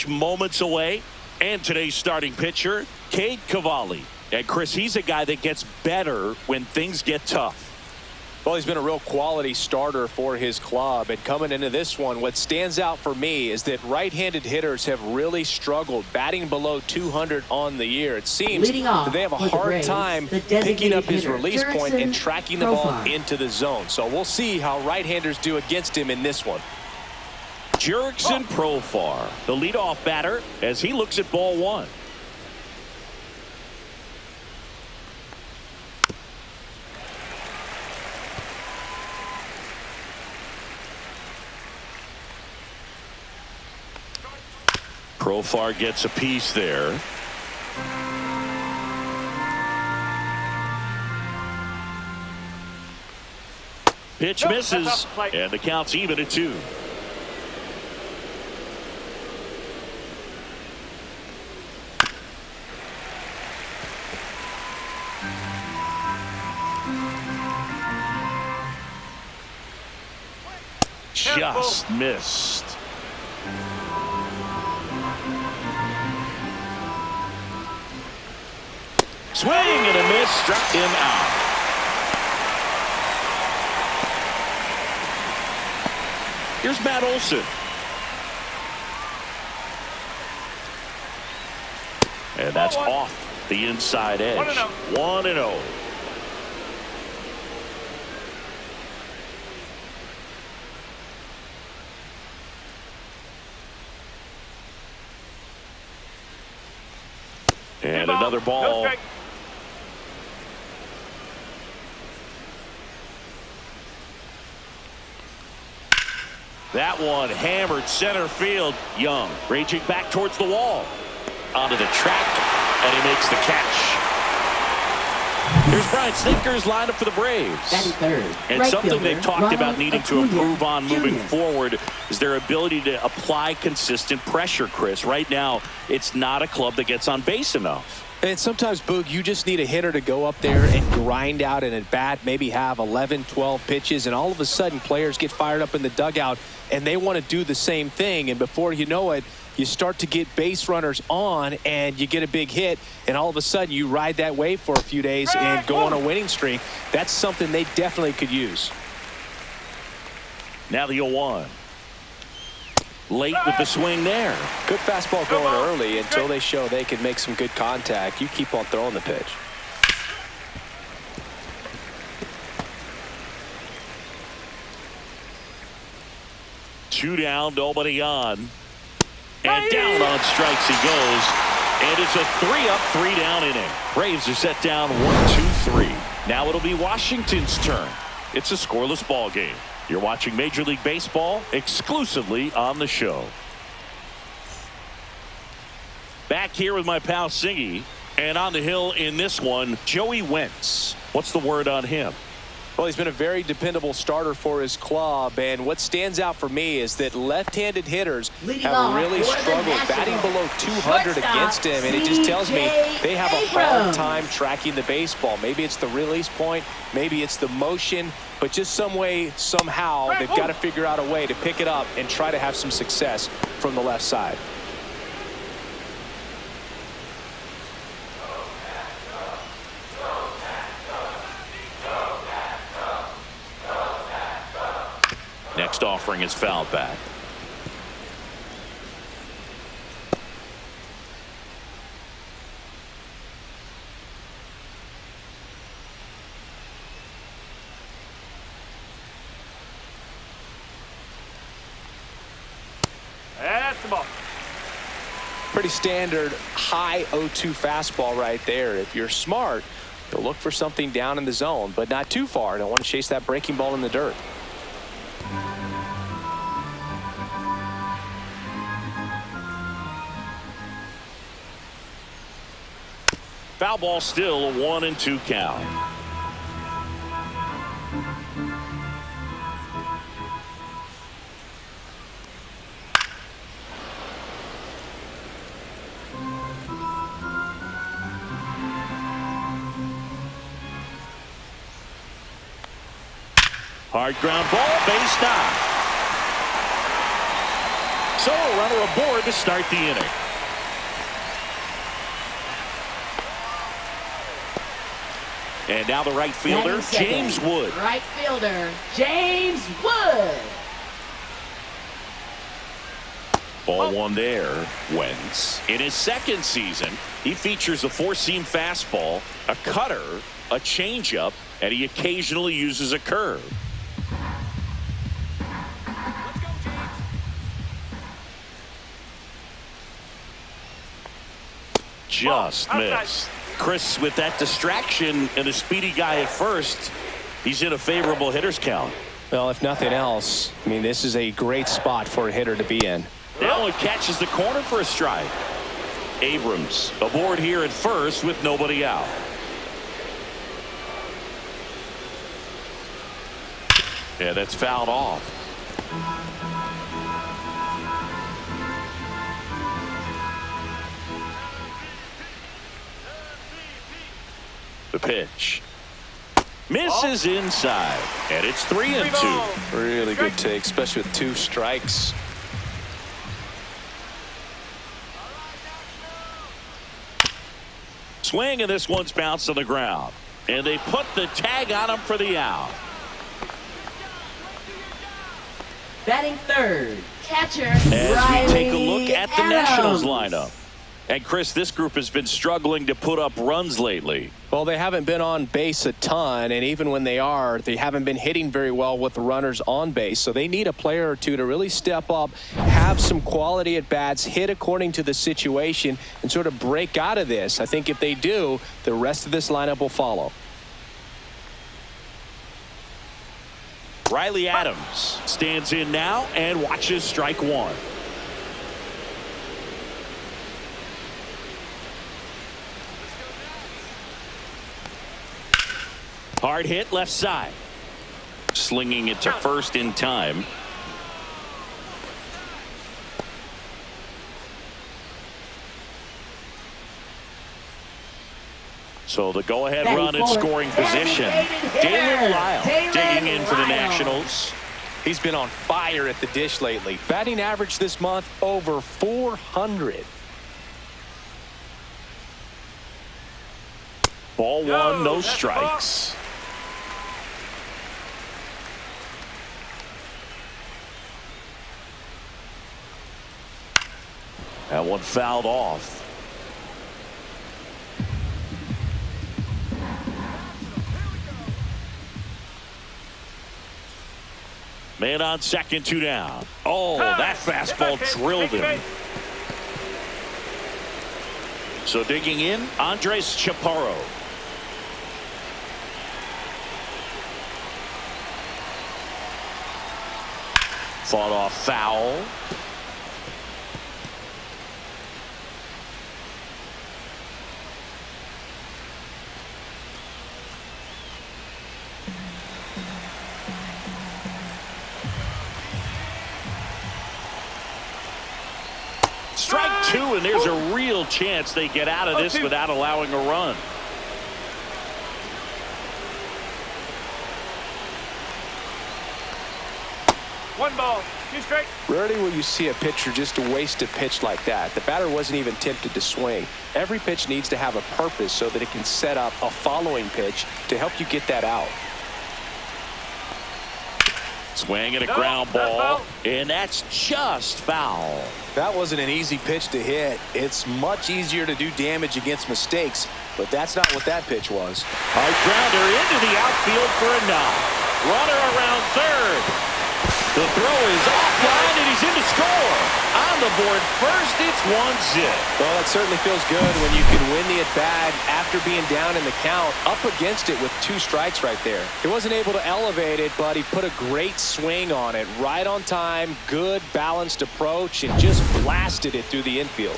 pitch moments away. And today's starting pitcher, Cade Cavalli. And Chris, he's a guy that gets better when things get tough. Well, he's been a real quality starter for his club. And coming into this one, what stands out for me is that right-handed hitters have really struggled, batting below 200 on the year. It seems that they have a hard time picking up his release point and tracking the ball into the zone. So we'll see how right-handers do against him in this one. Jurickson Profar, the leadoff batter, as he looks at ball one. Profar gets a piece there. Pitch misses, and the count's even at 2. Just missed. Swing and a miss, struck him out. Here's Matt Olson. And that's off the inside edge. 1-0. And another ball. That one hammered center field. Young raging back towards the wall. Onto the track, and he makes the catch. Here's Brian Snitker's lined up for the Braves. And something they've talked about needing to improve on moving forward is their ability to apply consistent pressure, Chris. Right now, it's not a club that gets on base enough. And sometimes, Boog, you just need a hitter to go up there and grind out an at-bat, maybe have 11, 12 pitches, and all of a sudden players get fired up in the dugout, and they want to do the same thing. And before you know it, you start to get base runners on, and you get a big hit, and all of a sudden you ride that wave for a few days and go on a winning streak. That's something they definitely could use. Now the 0-1. Late with the swing there. Good fastball going early until they show they can make some good contact. You keep on throwing the pitch. Two down, nobody on. And down on strikes he goes. And it's a 3-up, 3-down inning. Braves are set down 1-2-3. Now it'll be Washington's turn. It's a scoreless ball game. You're watching Major League Baseball exclusively on the show. Back here with my pal Singy, and on the hill in this one, Joey Wentz. What's the word on him? Well, he's been a very dependable starter for his club, and what stands out for me is that left-handed hitters have really struggled batting below 200 against him, and it just tells me they have a hard time tracking the baseball. Maybe it's the release point, maybe it's the motion, but just some way, somehow, they've got to figure out a way to pick it up and try to have some success from the left side. Next offering is fouled back. That's the ball. Pretty standard high 0-2 fastball right there. If you're smart, you'll look for something down in the zone, but not too far. Don't want to chase that breaking ball in the dirt. Foul ball, still a 1-2 count. Hard ground ball, base knock. So a runner aboard to start the inning. And now the right fielder, James Wood. Right fielder, James Wood. Ball one there. Wentz. In his second season, he features a four-seam fastball, a cutter, a changeup, and he occasionally uses a curve. Just missed. Chris, with that distraction and a speedy guy at first, he's in a favorable hitter's count. Well, if nothing else, I mean, this is a great spot for a hitter to be in. Now it catches the corner for a strike. Abrams aboard here at first with nobody out. Yeah, that's fouled off. The pitch. Misses inside. And it's 3-2. Really good take, especially with 2 strikes. Swing, and this one's bounced on the ground. And they put the tag on him for the out. Batting third, catcher As Riley we take a look at the Adams. Nationals lineup. And Chris, this group has been struggling to put up runs lately. Well, they haven't been on base a ton, and even when they are, they haven't been hitting very well with the runners on base. So they need a player or two to really step up, have some quality at bats, hit according to the situation, and sort of break out of this. I think if they do, the rest of this lineup will follow. Riley Adams stands in now and watches strike one. Hard hit left side. Slinging it to first in time. So the go-ahead run in scoring position. Dalen Lyle digging in for the Nationals. He's been on fire at the dish lately. Batting average this month over 400. Ball one, no strikes. That one fouled off. Man on second, 2 down. Oh, that fastball drilled him. So digging in, Andres Chaparro. Fought off foul. Strike 2, and there's a real chance they get out of this without allowing a run. One ball, 2 strikes. Rarely will you see a pitcher just waste a pitch like that. The batter wasn't even tempted to swing. Every pitch needs to have a purpose so that it can set up a following pitch to help you get that out. Swing and a ground ball, and that's just foul. That wasn't an easy pitch to hit. It's much easier to do damage against mistakes, but that's not what that pitch was. A grounder into the outfield for a knock. Runner around third. The throw is offline, and he's in to score. On the board first, it's 1-0. Well, that certainly feels good when you can win the at-bat after being down in the count, up against it with 2 strikes right there. He wasn't able to elevate it, but he put a great swing on it. Right on time, good balanced approach, and just blasted it through the infield.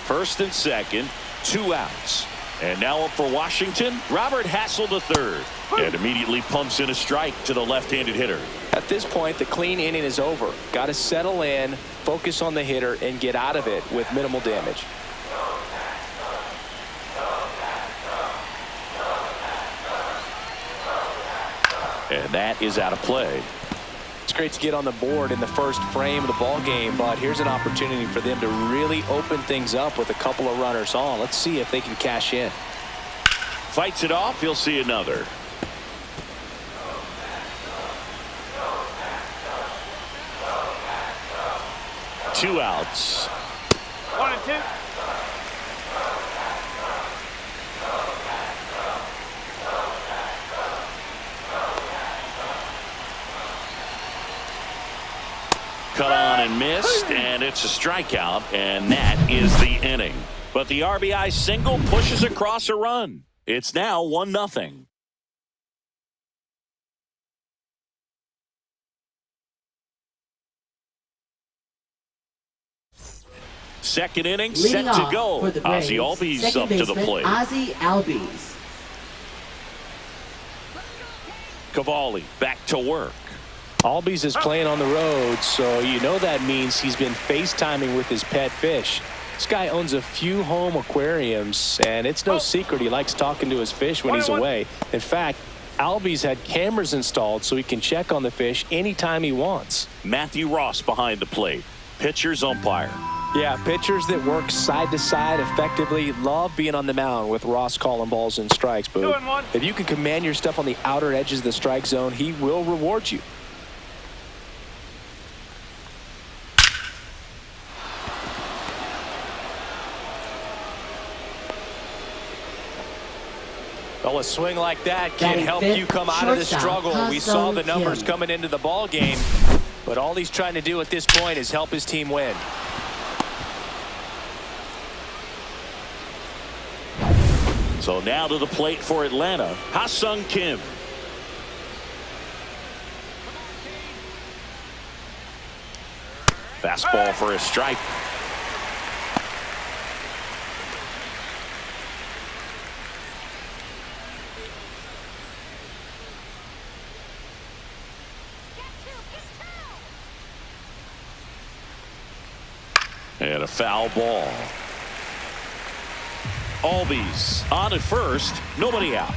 First and second, 2 outs. And now up for Washington, Robert Hassel III. And immediately pumps in a strike to the left-handed hitter. At this point, the clean inning is over. Got to settle in, focus on the hitter, and get out of it with minimal damage. And that is out of play. great to get on the board in the first frame of the ball game, but here's an opportunity for them to really open things up with a couple of runners on. Let's see if they can cash in. Fights it off. He'll see another. Two outs. 1 and 2. Cut on and missed, and it's a strikeout, and that is the inning. But the RBI single pushes across a run. It's now 1-0. Second inning Leading set to off go. for the Braves, Ozzie Albies second up to the baseman, plate. Ozzie Albies. Cavalli back to work. Albies is playing on the road, so you know that means he's been FaceTiming with his pet fish. This guy owns a few home aquariums, and it's no secret he likes talking to his fish when he's away. In fact, Albies had cameras installed so he can check on the fish anytime he wants. Matthew Ross behind the plate. Pitcher's umpire. Yeah, pitchers that work side to side effectively love being on the mound with Ross calling balls and strikes. But 2 and 1. if you can command your stuff on the outer edges of the strike zone, he will reward you. Well, a swing like that can help you come out of the struggle. We saw the numbers coming into the ball game, but all he's trying to do at this point is help his team win. So now to the plate for Atlanta, Ha-Sung Kim. Fastball for a strike. And a foul ball. Albies on at first, nobody out.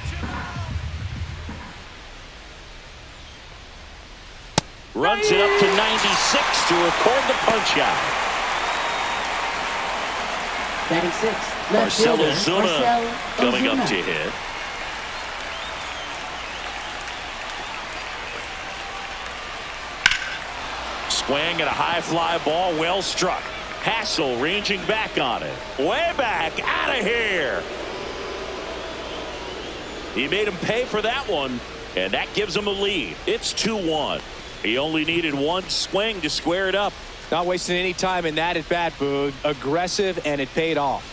Runs it up to 96 to record the punch out. Batting 6, left Marcell fielder, Ozuna Marcell coming up Ozuna. to hit. Swing and a high fly ball, well struck. Hassel ranging back on it. Way back, out of here. He made him pay for that one, and that gives him a lead. It's 2-1. He only needed one swing to square it up. Not wasting any time in that at bat, Boog. Aggressive, and it paid off.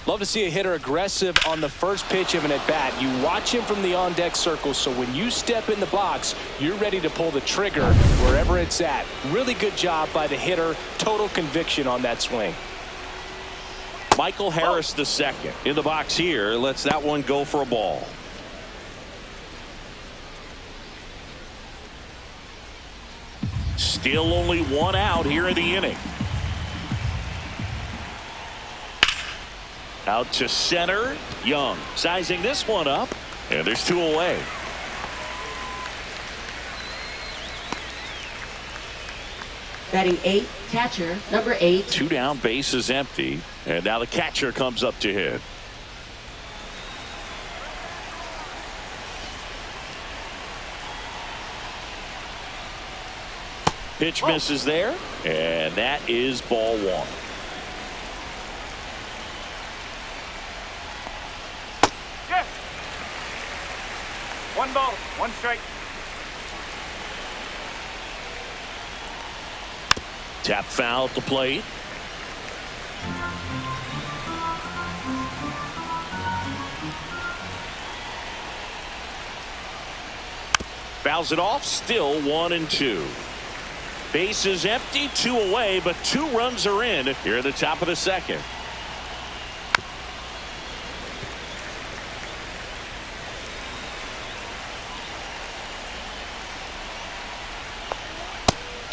Love to see a hitter aggressive on the first pitch of an at-bat. You watch him from the on-deck circle, so when you step in the box, you're ready to pull the trigger wherever it's at. Really good job by the hitter. Total conviction on that swing. Michael Harris the second in the box here. Lets that one go for a ball. Still only one out here in the inning. Out to center, Young sizing this one up, and there's 2 away. Batting 8, catcher, number 8. 2 down, base is empty, and now the catcher comes up to hit. Pitch misses there, and that is ball 1. Yes. 1 ball, 1 strike. Tap foul at the plate. Fouls it off, still 1-2. Base is empty, 2 away, but 2 runs are in here at the top of the second.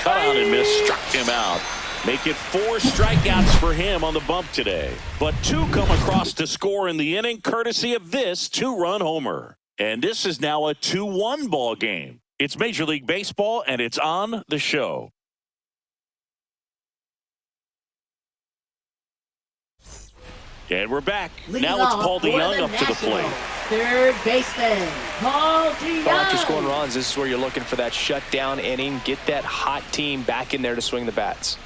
Cut on and miss, struck him out. Make it 4 strikeouts for him on the bump today. But 2 come across to score in the inning, courtesy of this 2-run homer. And this is now a 2-1 ball game. It's Major League Baseball, and it's on the show. And we're back. Now let's Paul DeYoung up to the plate. Third baseman, Paul DeYoung. Well, after scoring runs, this is where you're looking for that shutdown inning. Get that hot team back in there to swing the bats.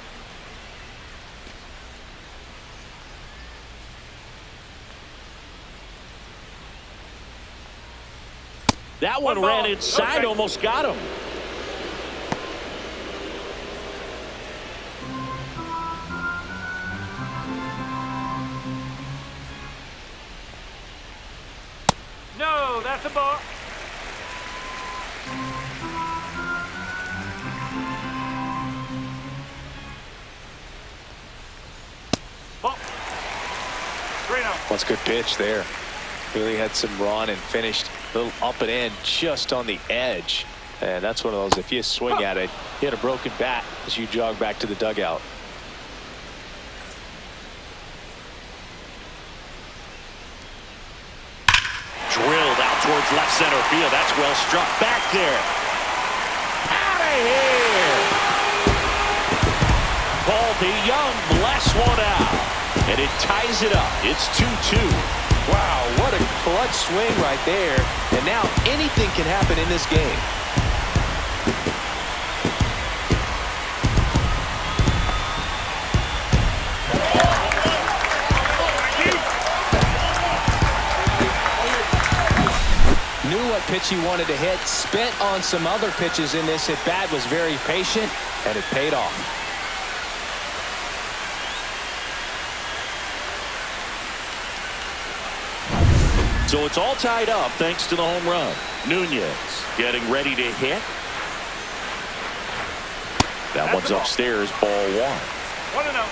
That one ran inside, almost got him. No, that's a ball. Ball. 3-0. That's a good pitch there. Really had some run and finished a little up and in just on the edge. And that's one of those, if you swing at it, you had a broken bat as you jog back to the dugout. Drilled out towards left center field. That's well struck. Back there. Out of here. Paul DeYoung blasts one out. And it ties it up. It's 2-2. Wow, what a clutch swing right there. And now anything can happen in this game. Knew what pitch he wanted to hit. Spent on some other pitches in this at bat. Was very patient, and it paid off. So it's all tied up thanks to the home run. Nunez getting ready to hit. That one's upstairs, ball 1. 1-0.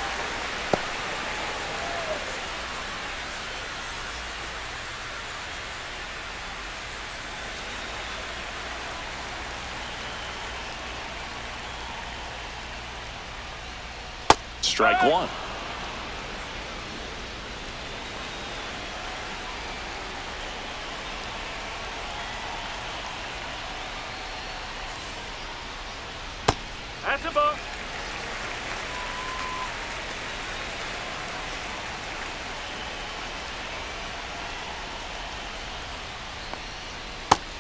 Strike 1. That's a ball.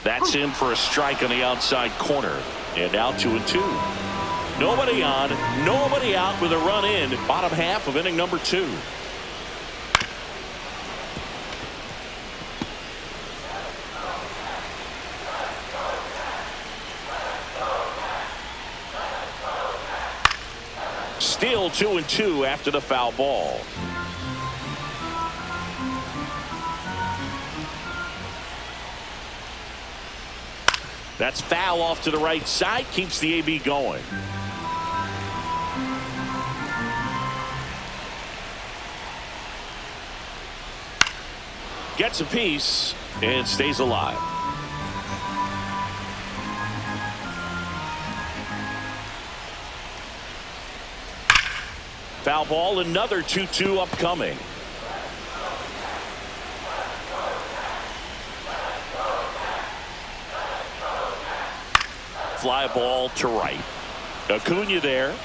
That's in for a strike on the outside corner. And now 2-2. Nobody on, nobody out with a run in. Bottom half of inning number 2. Still 2-2 after the foul ball. That's foul off to the right side. Keeps the AB going. Gets a piece and stays alive. Foul ball, another 2-2 upcoming. Fly ball to right. Acuna there.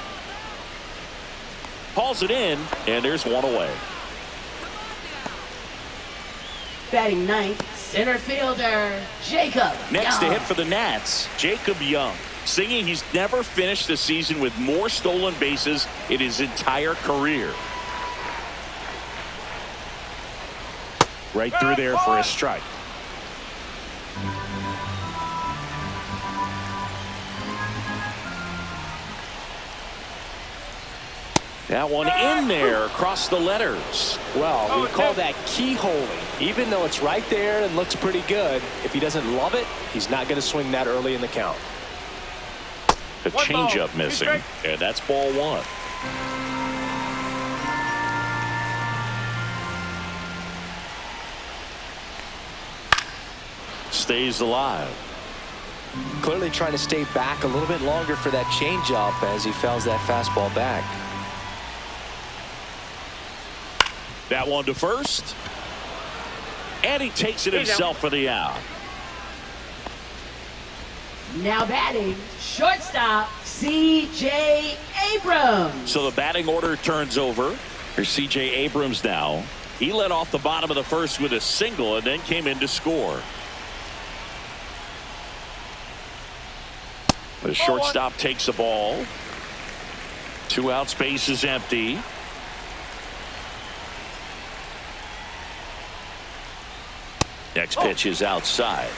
Hauls it in, and there's one away. Batting ninth, center fielder, Jacob Next Young. to hit for the Nats, Jacob Young. Singing he's never finished the season with more stolen bases in his entire career. Right through there for a strike. That one in there across the letters. Well, we call that keyholing. Even though it's right there and looks pretty good, if he doesn't love it, he's not going to swing that early in the count. The changeup missing, and that's ball 1. Stays alive. Clearly trying to stay back a little bit longer for that changeup as he fouls that fastball back. That one to first. And he takes it himself for the out. Now batting, shortstop, C.J. Abrams. So the batting order turns over. Here's C.J. Abrams now. He led off the bottom of the first with a single and then came in to score. The shortstop takes the ball. 2 outs, base is empty. Next pitch is outside.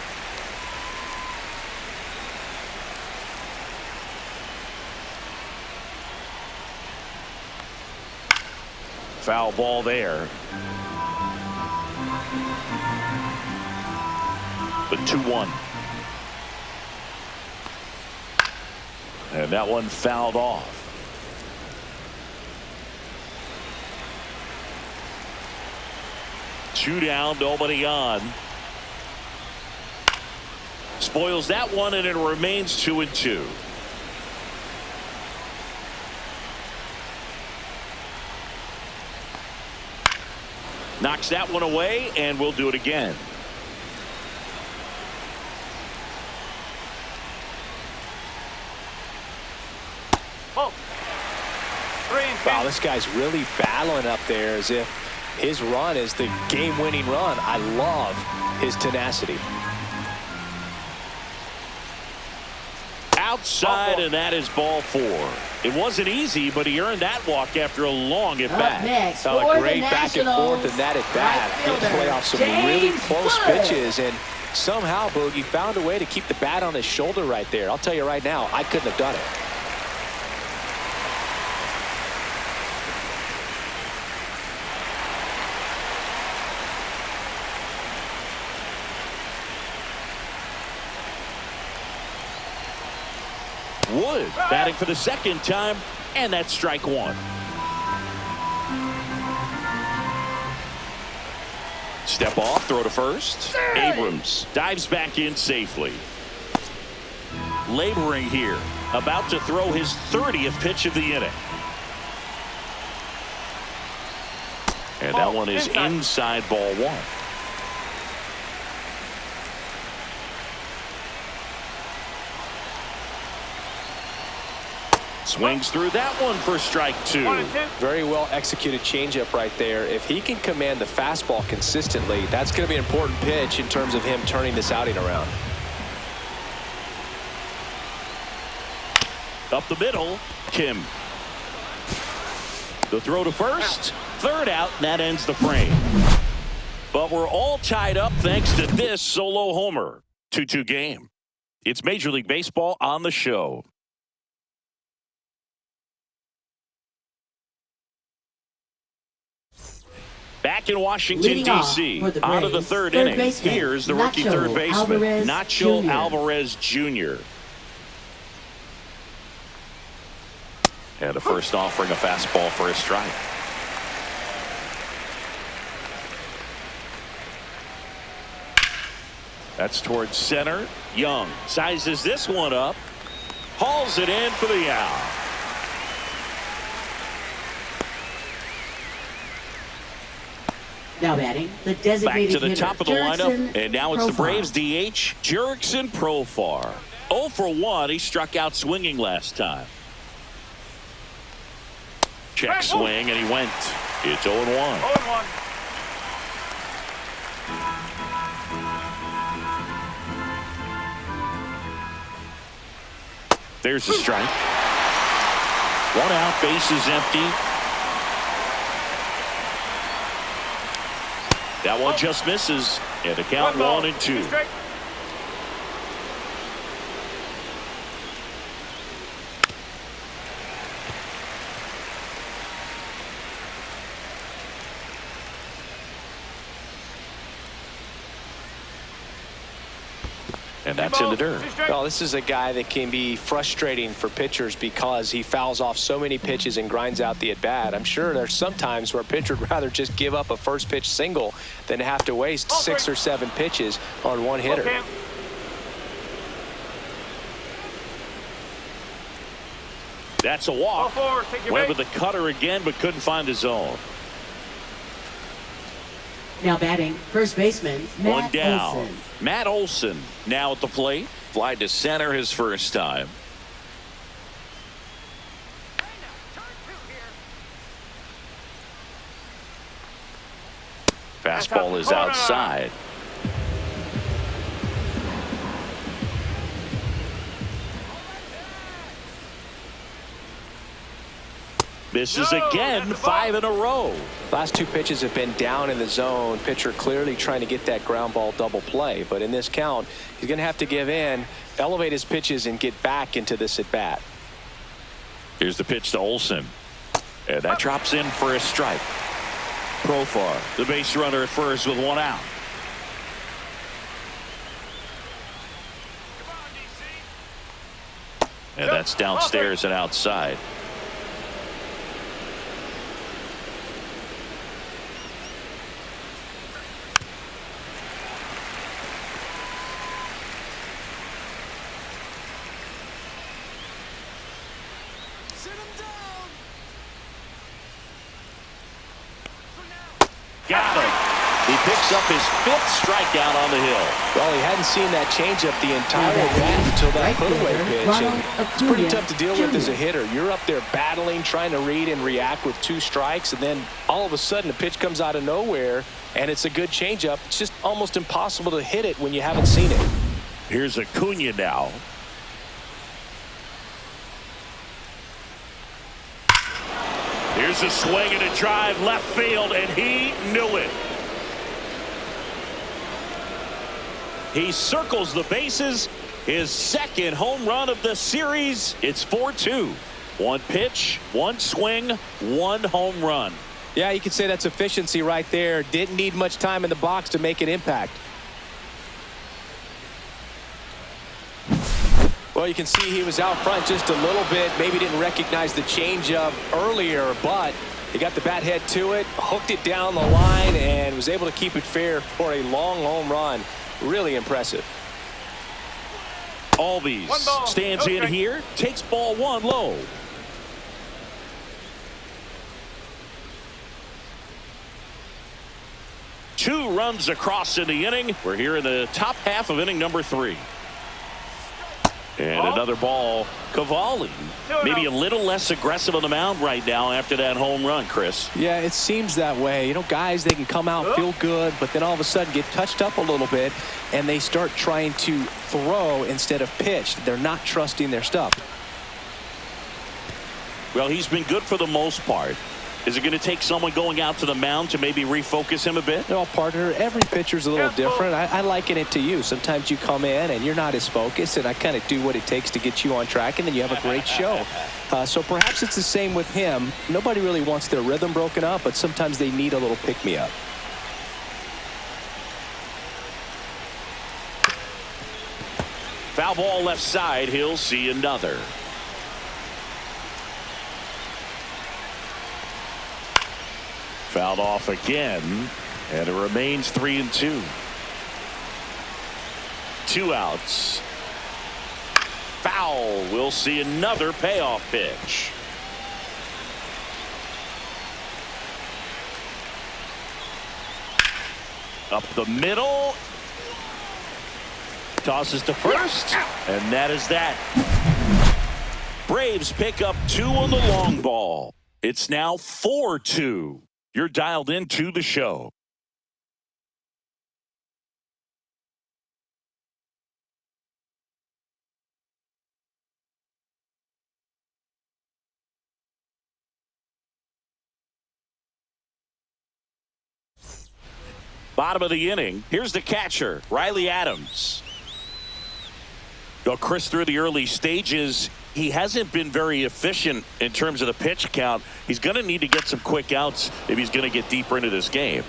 Foul ball there. The 2-1. And that one fouled off. Two down, nobody on. Spoils that one, and it remains 2-2. Knocks that one away, and we'll do it again. Oh. 3 and 2. Wow, this guy's really battling up there as if his run is the game-winning run. I love his tenacity. Outside, and that is ball 4. It wasn't easy, but he earned that walk after a long at-bat. Next, A great back and forth in that at-bat. Did play off some really close pitches, and somehow Boogie found a way to keep the bat on his shoulder right there. I'll tell you right now, I couldn't have done it. Wood batting for the second time, and that's strike 1. Step off, throw to first. Abrams dives back in safely. Laboring here, about to throw his 30th pitch of the inning. And that one is inside ball 1. Swings through that one for strike 2. Very well executed changeup right there. If he can command the fastball consistently, that's going to be an important pitch in terms of him turning this outing around. Up the middle, Kim. The throw to first, third out, and that ends the frame. But we're all tied up thanks to this solo homer. 2-2 game. It's Major League Baseball on the show. Back in Washington, D.C., out of the third inning, here's the rookie third baseman, Nacho Alvarez Jr. And a first offering a fastball for a strike. That's towards center. Young sizes this one up, hauls it in for the out. Now batting, the designated back to the hitter, top of the lineup, and now it's Profar. the Braves DH, Jurickson Profar. 0 for 1. He struck out swinging last time. Check swing, and he went. It's 0-1. 0-1. There's the strike. 1 out, base is empty. That one just misses, and the count 1-2. And that's in the dirt. Well, this is a guy that can be frustrating for pitchers because he fouls off so many pitches and grinds out the at-bat. I'm sure there's some times where a pitcher would rather just give up a first pitch single than have to waste 6 or 7 pitches on one hitter. That's a walk. Went with the cutter again, but couldn't find his zone. Now batting, first baseman, One Matt down. Olson. Matt Olson now at the plate. Fly to center his first time. Fastball is outside. Misses again, 5 in a row. Last two pitches have been down in the zone. Pitcher clearly trying to get that ground ball double play. But in this count, he's going to have to give in, elevate his pitches, and get back into this at bat. Here's the pitch to Olson. And that drops in for a strike. Profar, the base runner at first with one out. And that's downstairs and outside. Got him. He picks up his 5th strikeout on the hill. Well, he hadn't seen that changeup the entire bat until that put-away pitch. And it's pretty tough to deal with as a hitter. You're up there battling, trying to read and react with 2 strikes, and then all of a sudden a pitch comes out of nowhere, and it's a good changeup. It's just almost impossible to hit it when you haven't seen it. Here's Acuna now. Here's a swing and a drive left field, and he knew it. He circles the bases. His 2nd home run of the series. It's 4-2. 1 pitch, 1 swing, 1 home run. Yeah, you could say that's efficiency right there. Didn't need much time in the box to make an impact. Well, you can see he was out front just a little bit. Maybe didn't recognize the changeup earlier, but he got the bat head to it, hooked it down the line, and was able to keep it fair for a long home run. Really impressive. Albies stands in here, takes ball 1 low. Two runs across in the inning. We're here in the top half of inning number 3. And another ball. Cavalli maybe a little less aggressive on the mound right now after that home run, Chris. Yeah, it seems that way. You know, guys, they can come out, feel good, but then all of a sudden get touched up a little bit, and they start trying to throw instead of pitch. They're not trusting their stuff. Well, he's been good for the most part. Is it going to take someone going out to the mound to maybe refocus him a bit? No, partner, every pitcher's a little different. I liken it to you. Sometimes you come in and you're not as focused, and I kind of do what it takes to get you on track, and then you have a great show. So perhaps it's the same with him. Nobody really wants their rhythm broken up, but sometimes they need a little pick-me-up. Foul ball left side. He'll see another. Fouled off again, and it remains 3-2. 2 outs. Foul. We'll see another payoff pitch. Up the middle. Tosses to first, and that is that. Braves pick up 2 on the long ball. It's now 4-2. You're dialed into the show. Bottom of the inning. Here's the catcher, Riley Adams. Well, Chris, through the early stages, he hasn't been very efficient in terms of the pitch count. He's going to need to get some quick outs if he's going to get deeper into this game.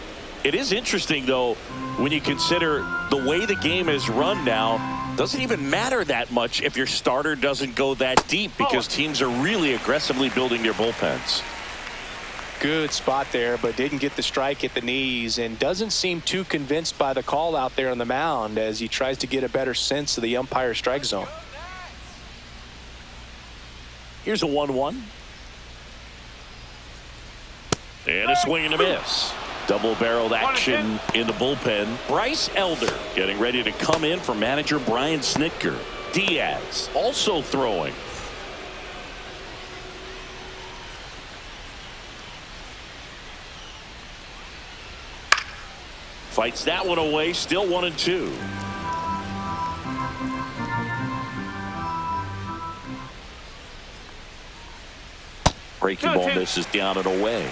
It is interesting, though, when you consider the way the game is run now. Doesn't even matter that much if your starter doesn't go that deep, because teams are really aggressively building their bullpens. Good spot there, but didn't get the strike at the knees, and doesn't seem too convinced by the call out there on the mound as he tries to get a better sense of the umpire strike zone. Here's a 1-1. And a swing and a miss. Double-barreled action in the bullpen. Bryce Elder getting ready to come in for manager Brian Snitker. Diaz also throwing. Fights that one away, still 1-2. Breaking ball misses down and away.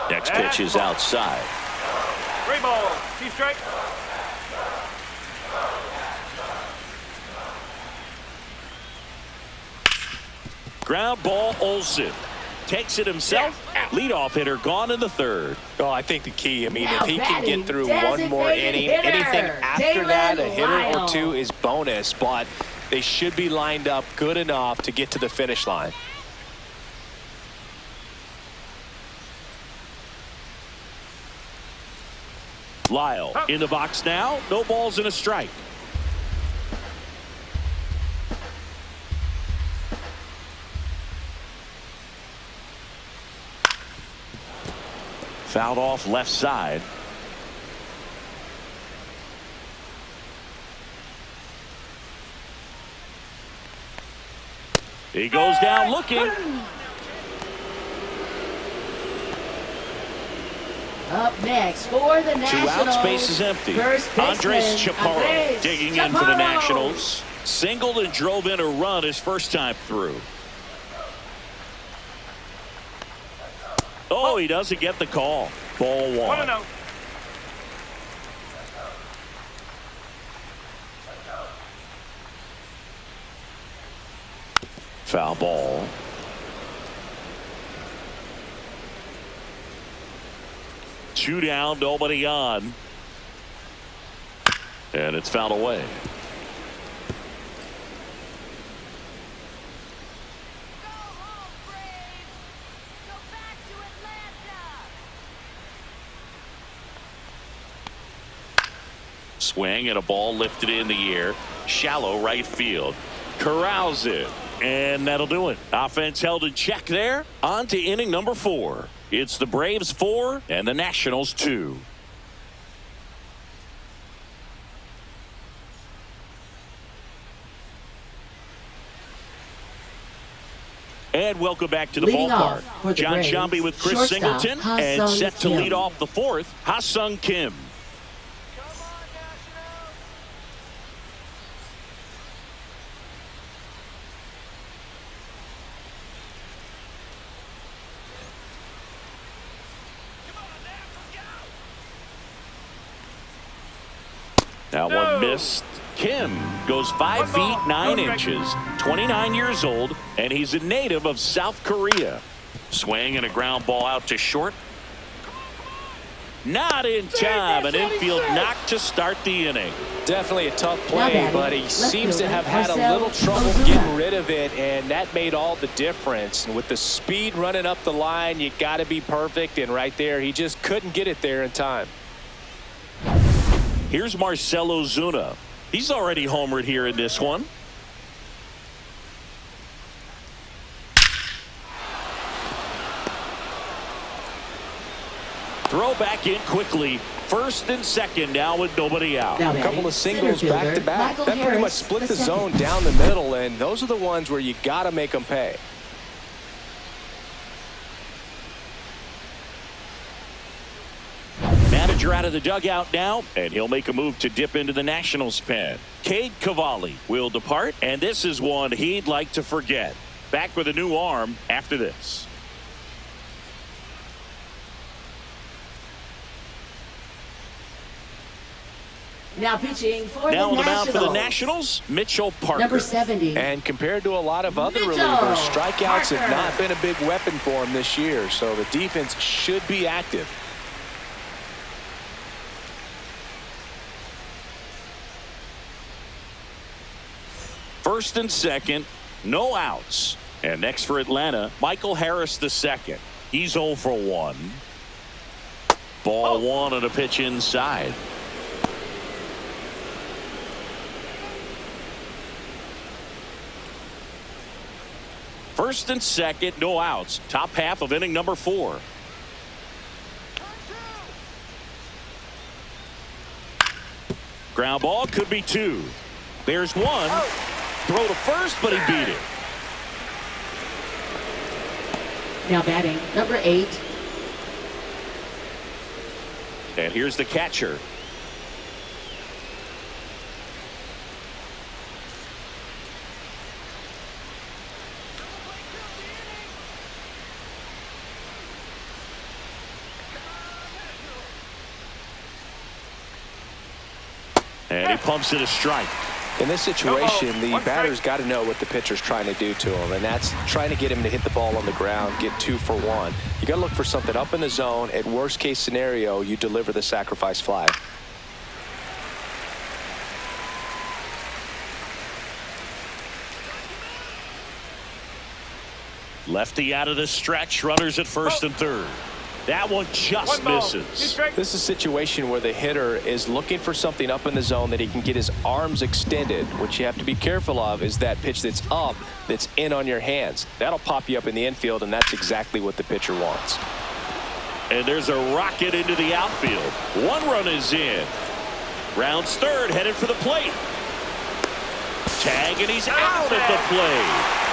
Next pitch is outside. 3 balls, 2 strikes. Ground ball, Olsen takes it himself. Leadoff hitter gone in the 3rd. Oh, I think the key, I mean, if he can get through one more inning, anything after that, a hitter or 2 is bonus, but they should be lined up good enough to get to the finish line. Lyle in the box now. No balls and a strike. Fouled off left side. He goes down looking. Up next for the Nationals. 2 outs, base is empty. Andres Chaparro digging in for the Nationals. Singled and drove in a run his first time through. Oh, he doesn't get the call. Ball 1. 1-0. Foul ball. Two down, nobody on. And it's fouled away. Swing and a ball lifted in the air. Shallow right field. Corrals it. And that'll do it. Offense held in check there. On to inning number 4. It's the Braves 4 and the Nationals 2. And welcome back to the ballpark. John Shambi with Chris Singleton, and set to lead off the 4th, Ha-Sung Kim. That one missed. Kim goes 5 feet 9 inches, 29 years old, and he's a native of South Korea. Swing and a ground ball out to short. Not in time. An infield knock to start the inning. Definitely a tough play, but he seems to have had a little trouble getting rid of it, and that made all the difference. And with the speed running up the line, you got to be perfect, and right there, he just couldn't get it there in time. Here's Marcelo Zuna. He's already homered here in this one. Throw back in quickly. First and second now with nobody out. A couple of singles back to back. That pretty much split the zone down the middle, and those are the ones where you got to make them pay. Manager out of the dugout now, and he'll make a move to dip into the Nationals pen. Cade Cavalli will depart, and this is one he'd like to forget. Back with a new arm after this. Now pitching for now the on the mound for the Nationals, Mitchell Parker. number 70. And compared to a lot of other relievers, strikeouts have not been a big weapon for him this year, so the defense should be active. First and second, no outs. And next for Atlanta, Michael Harris II. He's 0 for 1. Ball 1 and a pitch inside. First and second, no outs. Top half of inning number 4. Ground ball could be 2. There's 1. Throw to first, but he beat it. Now batting, number 8. And here's the catcher. And he pumps it a strike. In this situation, the batter's got to know what the pitcher's trying to do to him, and that's trying to get him to hit the ball on the ground, get 2 for 1. You got to look for something up in the zone. At worst case scenario, you deliver the sacrifice fly. Lefty out of the stretch. Runners at first and third. That one just misses. This is a situation where the hitter is looking for something up in the zone that he can get his arms extended. What you have to be careful of is that pitch that's up, that's in on your hands. That'll pop you up in the infield, and that's exactly what the pitcher wants. And there's a rocket into the outfield. 1 run is in. Rounds third, headed for the plate. Tag, and he's out at the plate.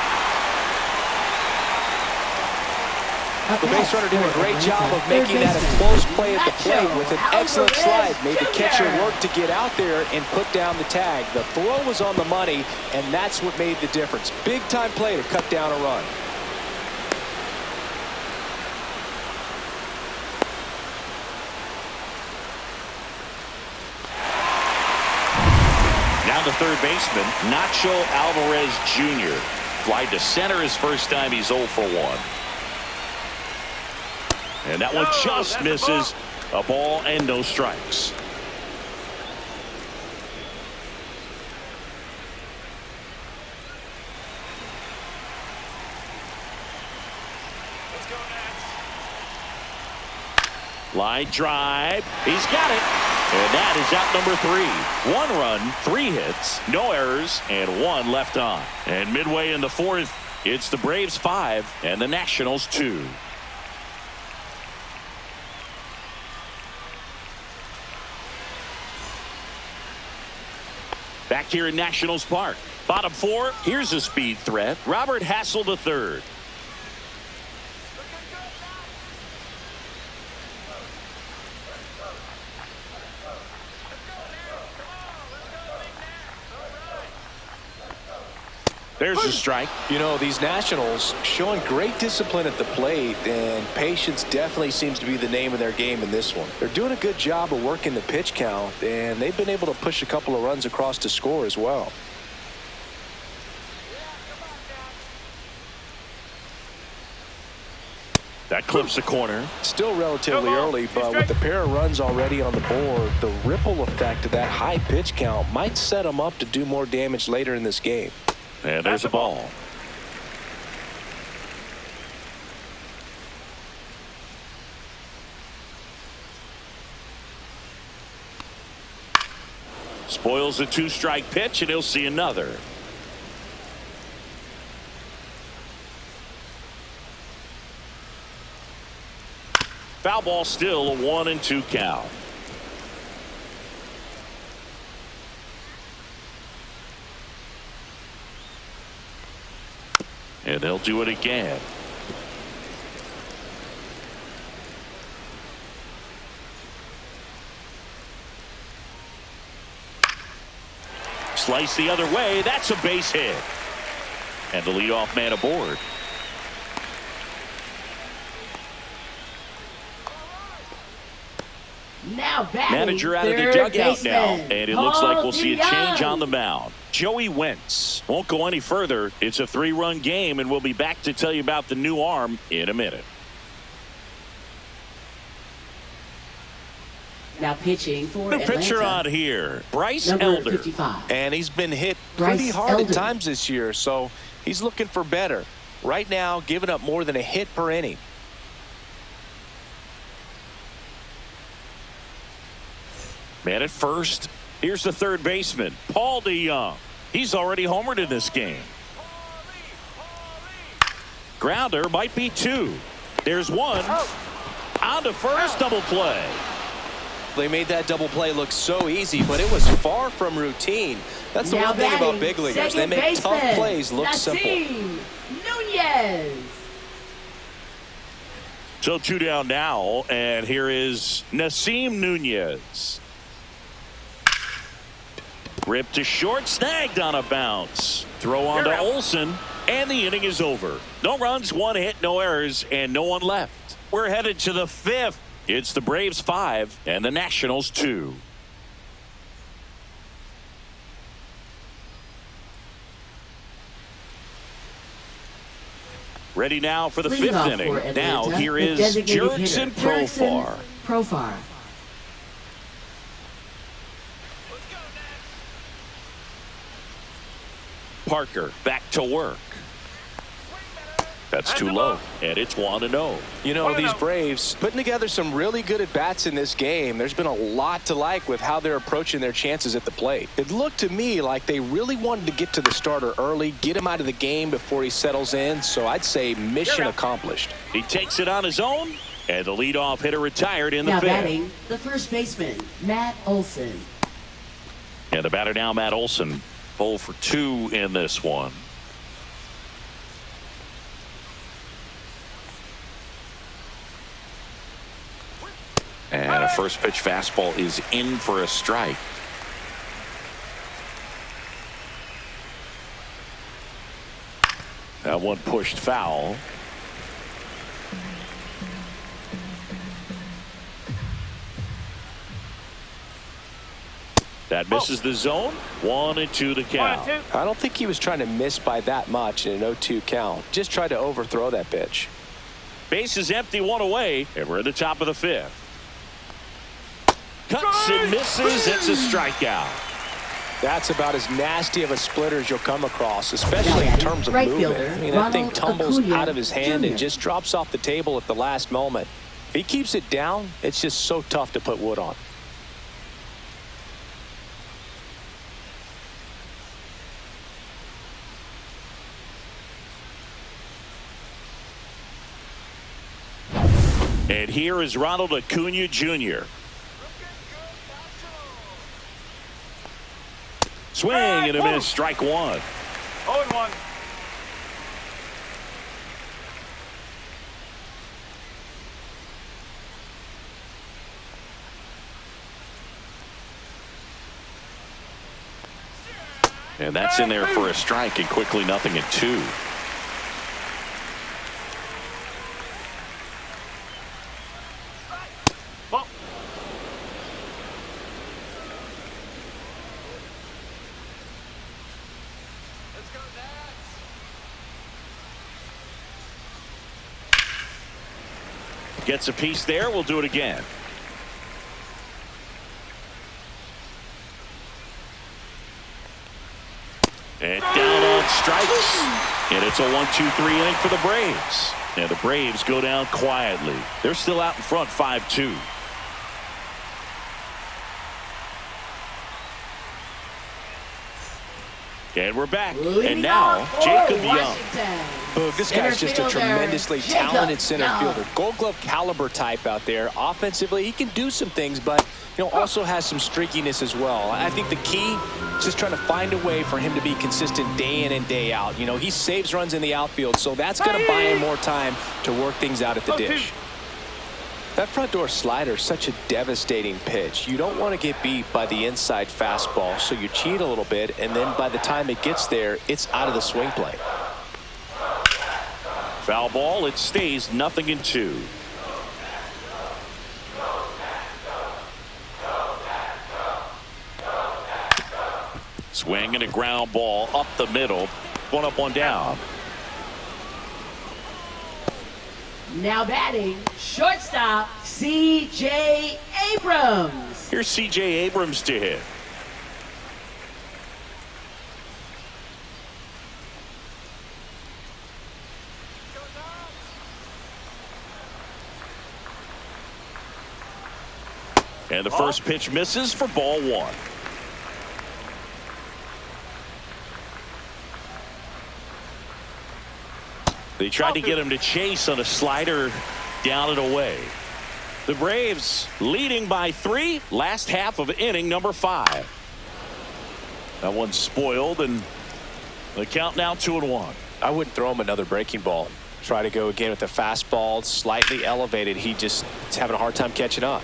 The base runner doing a great job of making that a close play at the plate with an excellent slide. Made the catcher work to get out there and put down the tag. The throw was on the money, and that's what made the difference. Big time play to cut down a run. Now the third baseman, Nacho Alvarez Jr. Fly to center his first time. He's 0 for 1. And that one just misses. A ball and no strikes. Let's go next. Line drive. He's got it. And that is out number 3. 1 run, 3 hits, no errors, and 1 left on. And midway in the 4th, it's the Braves 5 and the Nationals 2. Back here in Nationals Park. Bottom 4, here's a speed threat. Robert Hassel III. There's a strike. You know, these Nationals showing great discipline at the plate, and patience definitely seems to be the name of their game in this one. They're doing a good job of working the pitch count, and they've been able to push a couple of runs across to score as well. That clips the corner. Still relatively early, but with the pair of runs already on the board, the ripple effect of that high pitch count might set them up to do more damage later in this game. And there's a ball. Spoils a 2-strike pitch, and he'll see another. Foul ball, still a 1-2 count. And they'll do it again. Slice the other way. That's a base hit. And the leadoff man aboard. Now batting, Manager out of the dugout now. And it looks like we'll see a change on the mound. Joey Wentz won't go any further. It's a 3-run game, and we'll be back to tell you about the new arm in a minute. Now pitching for The Atlanta. pitcher on here, Bryce Number Elder. 55. And he's been hit Bryce pretty hard Elder. at times this year, so he's looking for better. Right now, giving up more than a hit per inning. Man at first. Here's the third baseman, Paul DeYoung. He's already homered in this game. Grounder might be 2. There's 1. On to first, double play. They made that double play look so easy, but it was far from routine. That's the one thing about big leaguers. They make tough plays look simple. Nunez. So 2 down now, and here is Nasim Nunez. Ripped to short, snagged on a bounce. Throw on to Olsen, and the inning is over. No runs, 1 hit, no errors, and no one left. We're headed to the 5th. It's the Braves 5 and the Nationals 2. Ready now for the 5th inning. Now here is Jurickson Profar. Parker back to work. That's too low, and it's 1-0. You know, these Braves putting together some really good at-bats in this game. There's been a lot to like with how they're approaching their chances at the plate. It looked to me like they really wanted to get to the starter early, get him out of the game before he settles in, so I'd say mission accomplished. He takes it on his own, and the leadoff hitter retired in the 5th. Now batting, the first baseman, Matt Olson. And the batter now, Matt Olson, 0 for 2 in this one. And a first pitch fastball is in for a strike. That one pushed foul. That misses the zone. 1-2 the count. I don't think he was trying to miss by that much in an 0-2 count. Just tried to overthrow that pitch. Base is empty, 1 away, and we're at the top of the 5th. Cuts and misses. It's a strikeout. That's about as nasty of a splitter as you'll come across, especially in terms of movement. I mean, that thing tumbles out of his hand and just drops off the table at the last moment. If he keeps it down, it's just so tough to put wood on. And here is Ronald Acuna Jr. Swing and a miss, strike 1. 0-1. And that's in there for a strike, and quickly 0-2. Gets a piece there. We'll do it again. And down on strikes. And it's a 1-2-3 inning for the Braves. And the Braves go down quietly. They're still out in front 5-2. And we're back. And now, Jacob Young. Boog, this guy's just a tremendously talented center fielder. Gold Glove caliber type out there. Offensively, he can do some things, but also has some streakiness as well. I think the key is just trying to find a way for him to be consistent day in and day out. He saves runs in the outfield, so that's going to buy him more time to work things out at the dish. That front door slider is such a devastating pitch. You don't want to get beat by the inside fastball, so you cheat a little bit, and then by the time it gets there, it's out of the swing play. Foul ball. It stays 0-2. Swing and a ground ball up the middle. 1 up, 1 down. Now batting, shortstop, C.J. Abrams. Here's C.J. Abrams to hit. And the first pitch misses for ball 1. They tried to get him to chase on a slider down and away. The Braves leading by 3. Last half of inning number 5. That one's spoiled, and the count now 2-1. I wouldn't throw him another breaking ball. Try to go again with the fastball, slightly elevated. He just is having a hard time catching up.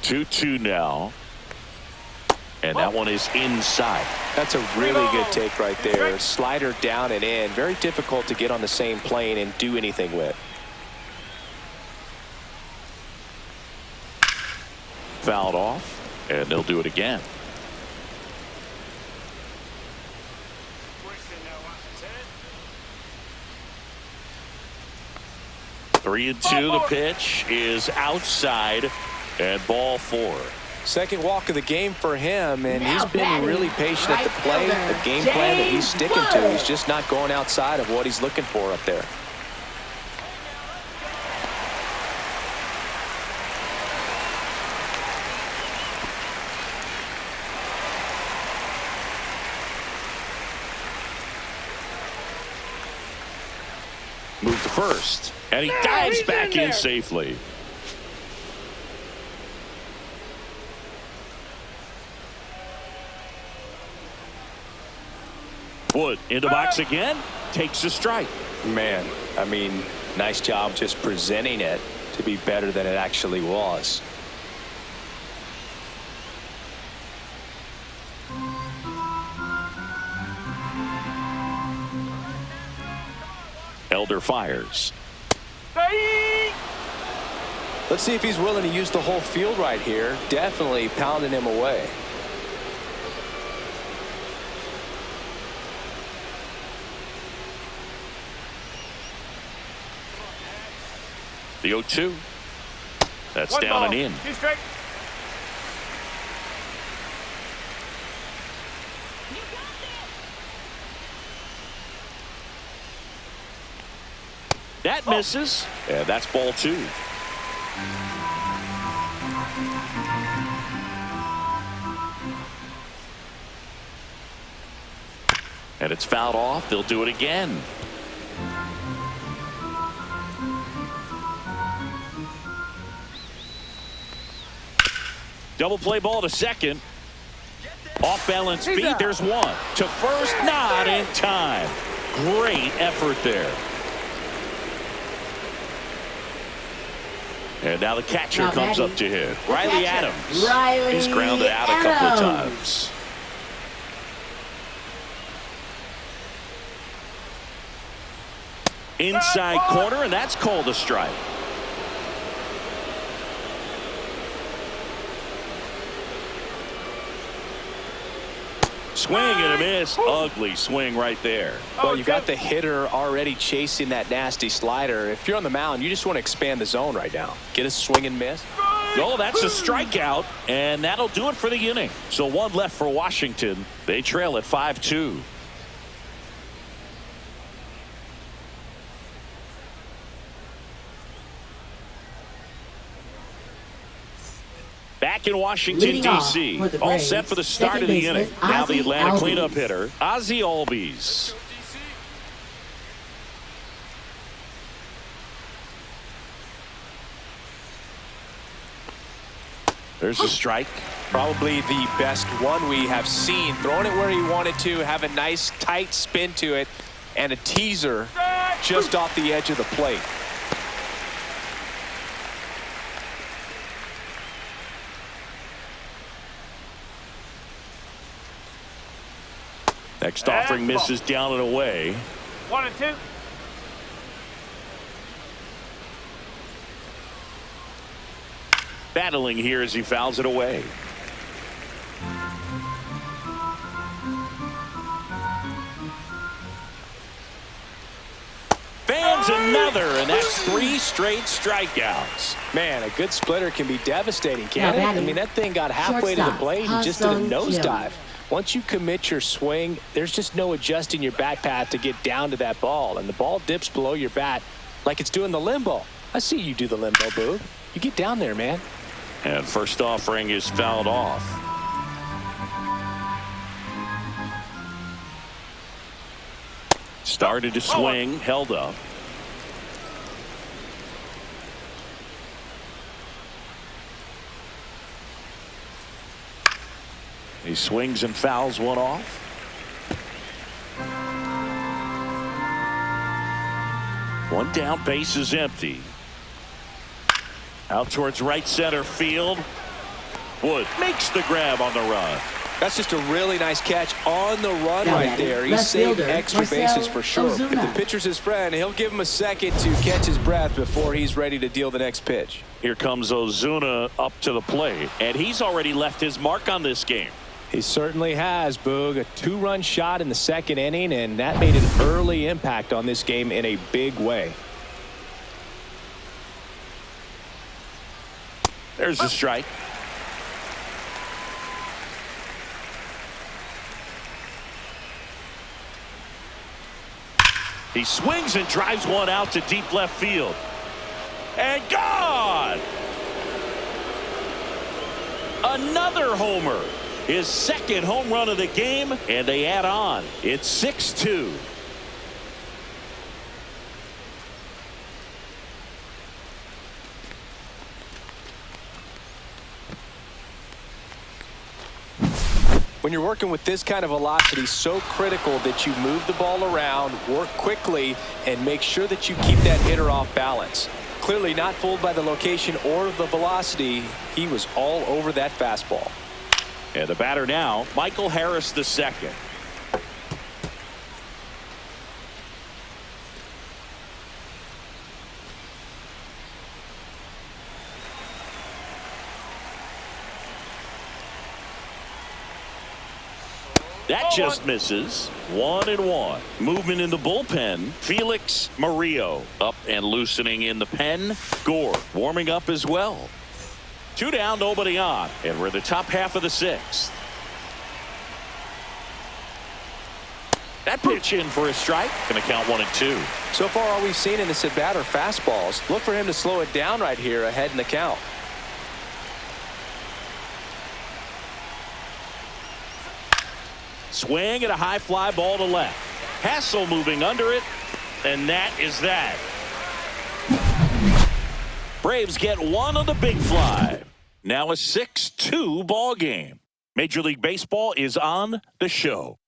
2-2 now. And that one is inside. That's a really good take right there. Slider down and in. Very difficult to get on the same plane and do anything with. Fouled off, and they'll do it again. 3-2. The pitch is outside, and ball 4. Second walk of the game for him, and he's been really patient at the plate. The game plan that he's sticking to. He's just not going outside of what he's looking for up there. Move to first, and he dives back in safely. Wood into box again, takes a strike. Man, I mean, nice job just presenting it to be better than it actually was. Elder fires. Let's see if he's willing to use the whole field right here. Definitely pounding him away. The 0-2. That's One down ball. and in. 2 strike. That misses, and that's ball 2. And it's fouled off. They'll do it again. Double play ball to second. Off balance feet. There's one. To first, not in time. Great effort there. And now the catcher comes up to hit. Riley Adams. He's grounded out a couple of times. Inside corner, and that's called a strike. Swing and a miss. Ugly swing right there. Well, you got the hitter already chasing that nasty slider. If you're on the mound, you just want to expand the zone right now. Get a swing and miss. Oh, that's a strikeout, and that'll do it for the inning. So one left for Washington. They trail at 5-2. Back in Washington, D.C. All set for the start of the inning. Now the Atlanta cleanup hitter, Ozzie Albies. There's a strike. Probably the best one we have seen. Throwing it where he wanted to, have a nice tight spin to it, and a teaser just off the edge of the plate. Next offering misses down and away. 1-2. Battling here as he fouls it away. Fans another, and that's 3 straight strikeouts. Man, a good splitter can be devastating, can't it? I mean, that thing got halfway to the plate and just did a nosedive. Once you commit your swing, there's just no adjusting your bat path to get down to that ball. And the ball dips below your bat like it's doing the limbo. I see you do the limbo, Boog. You get down there, man. And first offering is fouled off. Started to swing, held up. He swings and fouls one off. One down, base is empty. Out towards right center field. Wood makes the grab on the run. That's just a really nice catch on the run right there. He saved extra bases for sure. If the pitcher's his friend, he'll give him a second to catch his breath before he's ready to deal the next pitch. Here comes Ozuna up to the plate, and he's already left his mark on this game. He certainly has, Boog. A 2-run shot in the second inning, and that made an early impact on this game in a big way. There's a strike. He swings and drives one out to deep left field. And gone! Another homer. His second home run of the game, and they add on. It's 6-2. When you're working with this kind of velocity, so critical that you move the ball around, work quickly, and make sure that you keep that hitter off balance. Clearly not fooled by the location or the velocity. He was all over that fastball. And the batter now, Michael Harris II. That just misses. 1-1. Movement in the bullpen. Felix Murillo up and loosening in the pen. Gore warming up as well. 2 down, nobody on, and we're in the top half of the 6th. That pitch in for a strike. Gonna count 1-2. So far, all we've seen in this at bat are fastballs. Look for him to slow it down right here ahead in the count. Swing and a high fly ball to left. Hassel moving under it, and that is that. Braves get one on the big fly. Now a 6-2 ball game. Major League Baseball is on the show.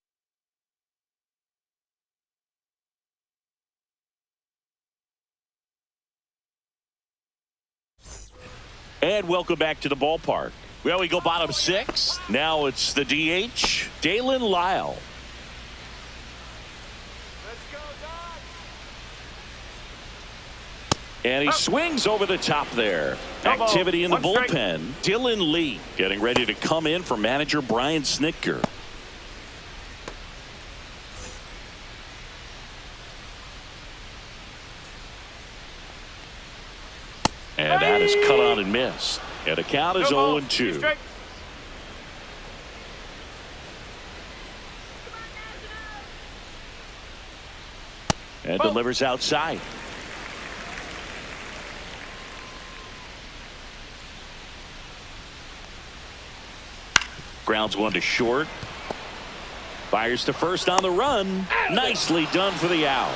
And welcome back to the ballpark. Well, we go bottom 6. Now it's the DH, Dalen Lyle. And he swings over the top there. Activity in the bullpen. Dylan Lee getting ready to come in for manager Brian Snitker. And that is cut on and missed. And the count is 0-2. And delivers outside. Grounds one to short. Fires to first on the run. Nicely done for the out.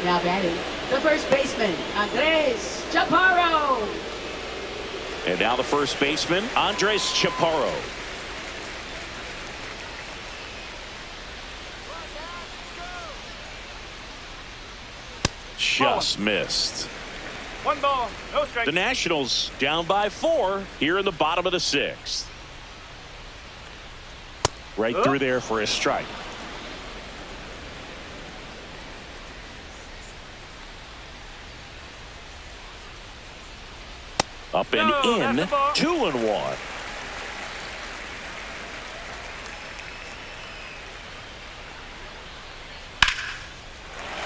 Now batting, the first baseman, Andres Chaparro. And now the first baseman, Andres Chaparro. Just missed. 1 ball, no strike. The Nationals down by 4 here in the bottom of the 6th. Right through there for a strike. Up and in, 2-1.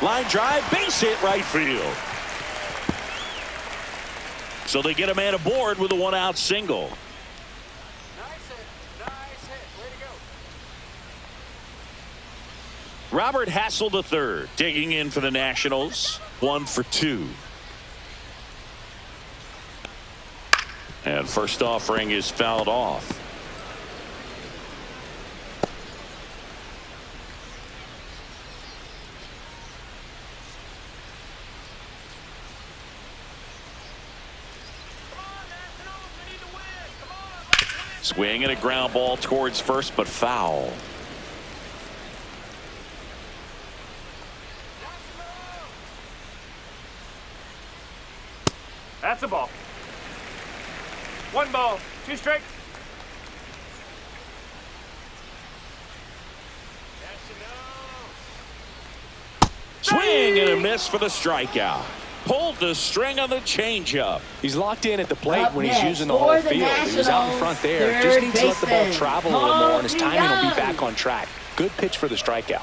Line drive, base hit right field. So they get a man aboard with a 1-out single. Nice hit. Nice hit. Way to go. Robert Hassel III digging in for the Nationals. 1 for 2. And first offering is fouled off. Swing and a ground ball towards first, but foul. That's a ball. One ball, two strikes. Swing and a miss for the strikeout. Pulled the string on the changeup. He's locked in at the plate Up when he's next using the for whole the field. He was out in front there. Just needs to let the ball baseman, travel a little more, and his timing will be Young. back on track. Good pitch for the strikeout.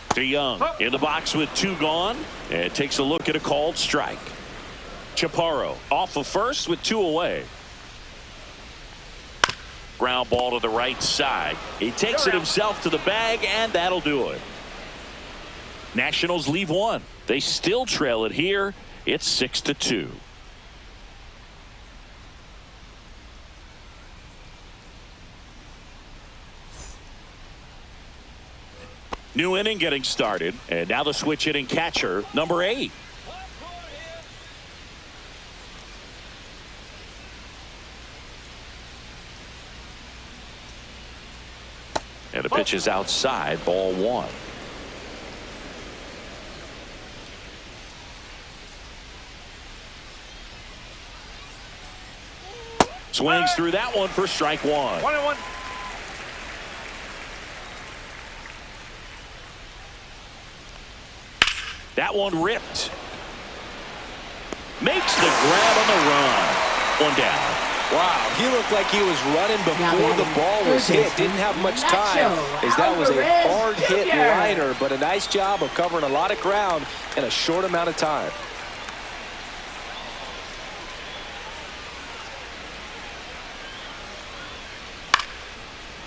DeYoung in the box with 2 gone, and takes a look at a called strike. Chaparro off of first with 2 away. Ground ball to the right side. He takes it himself to the bag, and that'll do it. Nationals leave 1. They still trail it here. It's 6-2. New inning getting started, and now the switch hitting catcher, number 8. And the pitch is outside, ball 1. Swings through that one for strike 1. 1-1. That one ripped. Makes the grab on the run. 1 down. Wow, he looked like he was running before the ball was hit. Didn't have much time, as that was a hard hit liner, but a nice job of covering a lot of ground in a short amount of time.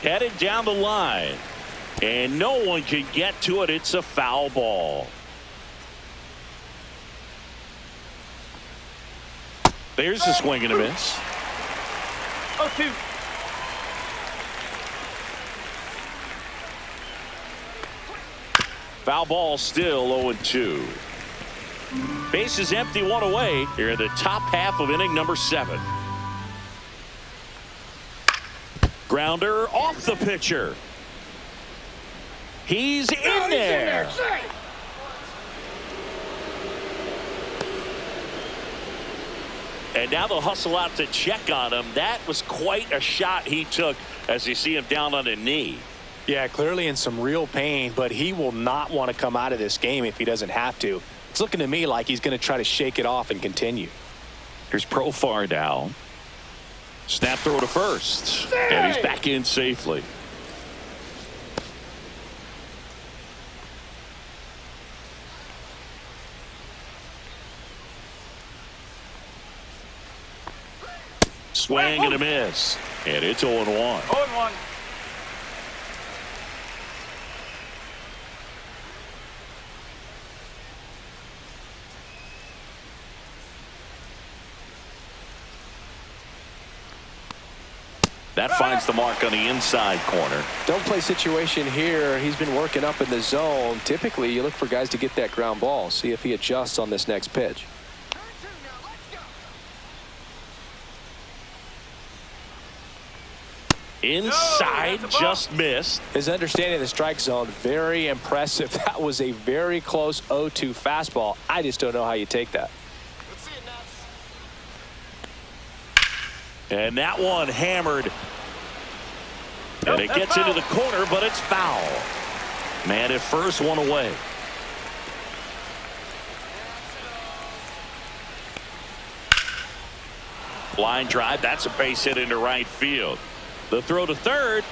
Headed down the line, and no one can get to it. It's a foul ball. There's the swing and a miss. 0-2. Foul ball, still 0-2. Base is empty, 1 away here in the top half of inning number 7. Grounder off the pitcher. He's in there. And now they'll hustle out to check on him. That was quite a shot he took as you see him down on a knee. Yeah, clearly in some real pain, but he will not want to come out of this game if he doesn't have to. It's looking to me like he's going to try to shake it off and continue. Here's Profar down. Snap throw to first. And he's back in safely. Swing and a miss. And it's 0-1. 0-1. That finds the mark on the inside corner. Don't play situation here. He's been working up in the zone. Typically, you look for guys to get that ground ball. See if he adjusts on this next pitch. Inside, just missed. His understanding of the strike zone, very impressive. That was a very close 0-2 fastball. I just don't know how you take that. And that one hammered. And it gets into the corner, but it's foul. Man at first, 1 away. Line drive, that's a base hit into right field. The throw to third.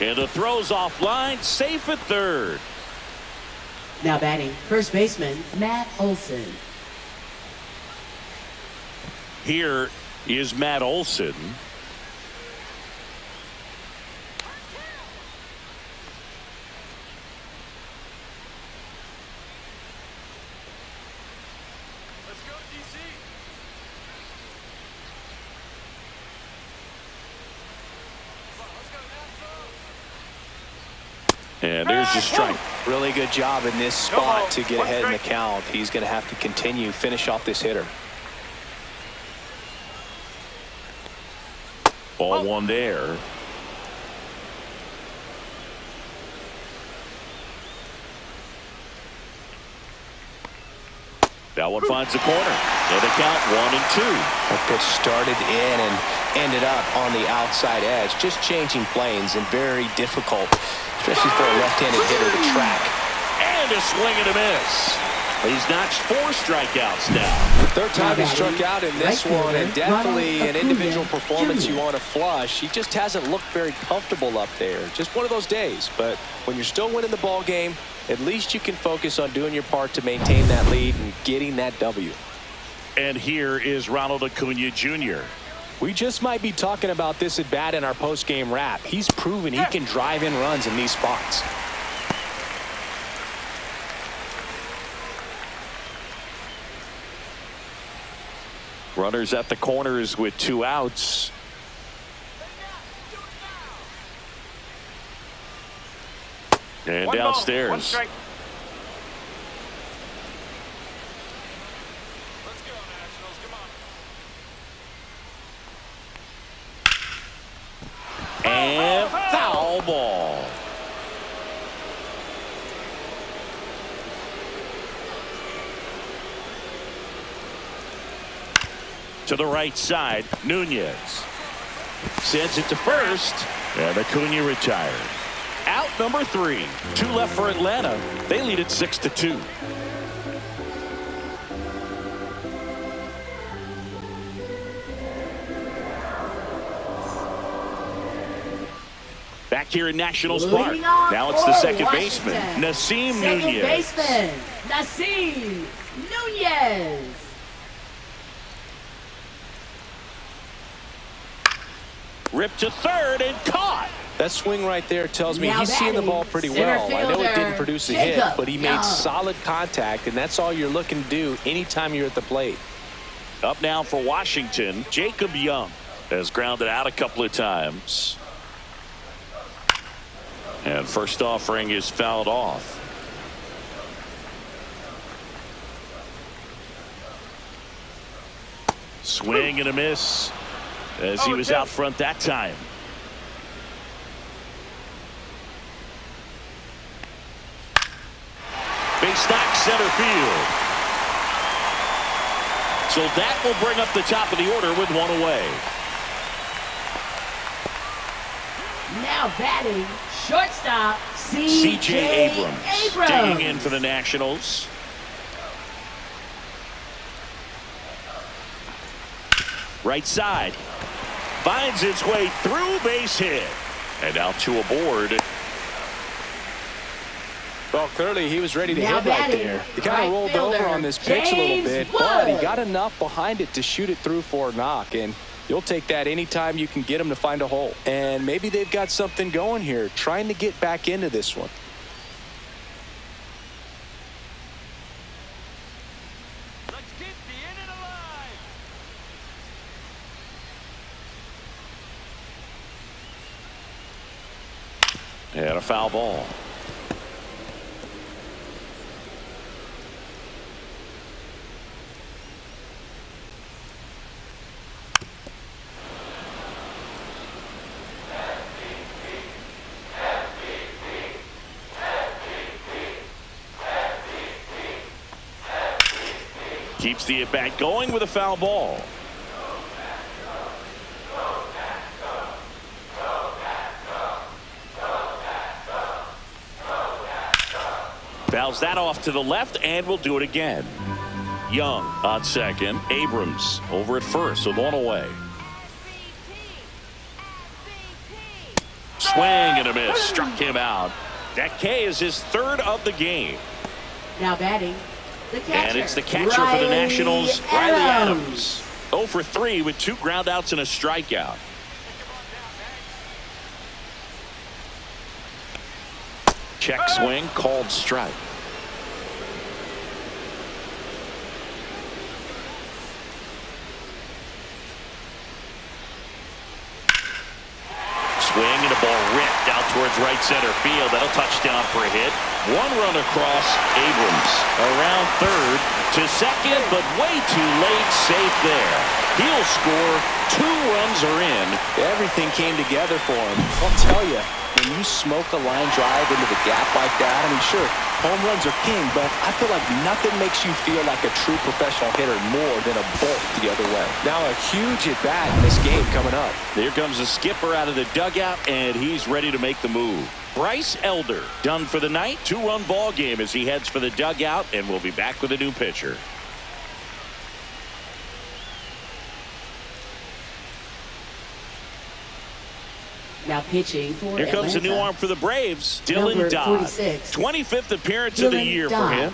And the throw's offline, safe at third. Now batting, first baseman, Matt Olson. Here is Matt Olson. Let's go, DC. And there's the strike. Really good job in this spot to get ahead in the count. He's going to have to continue, finish off this hitter. Ball one there. That one finds the corner. And the count 1-2. That pitch started in and ended up on the outside edge. Just changing planes and very difficult, especially for a left-handed hitter to track. And a swing and a miss. He's notched 4 strikeouts now. Third time he struck out in this one, and definitely an individual performance you want to flush. He just hasn't looked very comfortable up there. Just one of those days. But when you're still winning the ball game, at least you can focus on doing your part to maintain that lead and getting that W. And here is Ronald Acuna Jr. We just might be talking about this at bat in our post-game wrap. He's proven he can drive in runs in these spots. Runners at the corners with 2 outs. And downstairs. One strike. Let's go, Nationals. Come on. And foul ball. To the right side, Nunez sends it to first, and Acuna retired. Out number 3. 2 left for Atlanta. They lead it 6-2. Back here in Nationals Park. Now it's the second baseman, Nasim Nunez. Second baseman, Nasim Nunez. Ripped to third and caught. That swing right there tells me Now he's seeing the batting, ball pretty center well. I know it didn't fielder, produce a hit, Jacob but he made Young. solid contact, and that's all you're looking to do anytime you're at the plate. Up now for Washington, Jacob Young has grounded out a couple of times. And first offering is fouled off. Swing and a miss as he was out front that time. Base knock center field. So that will bring up the top of the order with 1 away. Now batting, shortstop, C.J. Abrams digging in for the Nationals. Right side. Finds its way through, base hit. And now 2 aboard. Well, clearly he was ready to Now hit right batting, there. He kind right of rolled fielder, over on this pitch a little James bit, Wood. but he got enough behind it to shoot it through for a knock, and you'll take that anytime you can get him to find a hole. And maybe they've got something going here, trying to get back into this one. Let's keep the inning alive. And a foul ball. Keeps the at-bat going with a foul ball. Fouls that off to the left, and we'll do it again. Young on second. Abrams over at first with 1 away. Swing and a miss. Struck him out. That K is his 3rd of the game. Now batting, the catcher. And it's the catcher for the Nationals, Riley Adams. 0 for 3 with 2 groundouts and a strikeout. Check swing, called strike. Swing and a ball ripped out towards right center field. That'll touch down for a hit. One run across. Abrams around third to second, but way too late. Safe there. He'll score. 2 runs are in. Everything came together for him. I'll tell you, when you smoke a line drive into the gap like that, I mean, sure, home runs are king, but I feel like nothing makes you feel like a true professional hitter more than a bolt the other way. Now a huge at-bat in this game coming up. Here comes the skipper out of the dugout, and he's ready to make the move. Bryce Elder done for the night. 2-run ball game as he heads for the dugout, and we'll be back with a new pitcher. Now pitching for Here comes a new arm for the Braves, Dylan Dodd. 46. 25th appearance of the year for him.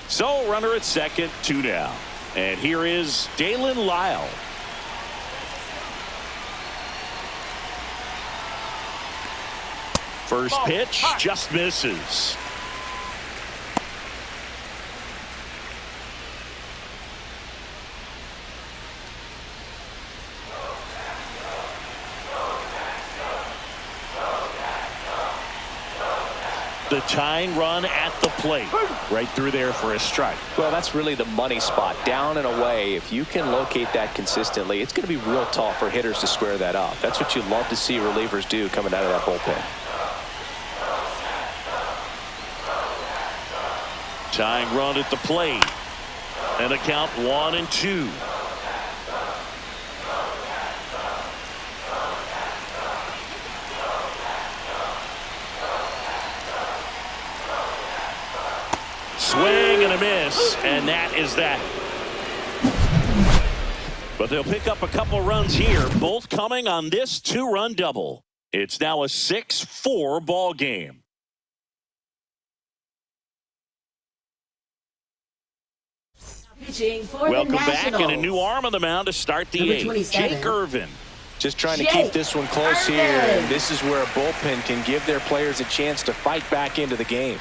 So runner at second, 2 down. And here is Dalen Lyle. First pitch just misses. The tying run at the plate. Right through there for a strike. Well, that's really the money spot. Down and away. If you can locate that consistently, it's going to be real tough for hitters to square that up. That's what you love to see relievers do coming out of that bullpen. Tying run at the plate. And a count 1-2. Swing and a miss, and that is that. But they'll pick up a couple runs here, both coming on this 2-run double. It's now a 6-4 ball game. Pitching for Welcome the back, Nationals. and a new arm on the mound to start the Number 8th. 27. Jake Irvin. Just trying to keep this one close here, and this is where a bullpen can give their players a chance to fight back into the game.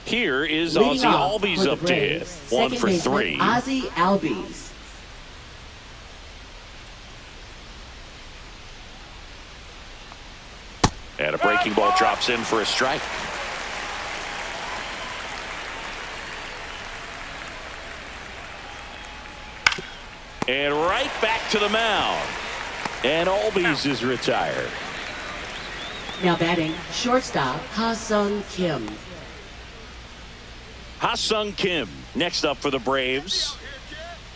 Here is Leading Ozzie off Albies for the up to hit. Braves, 1 second for baseman 3. Ozzie Albies. And a breaking ball drops in for a strike. And right back to the mound. And Albies is retired. Now batting shortstop Ha-Sung Kim. Ha-Sung Kim next up for the Braves.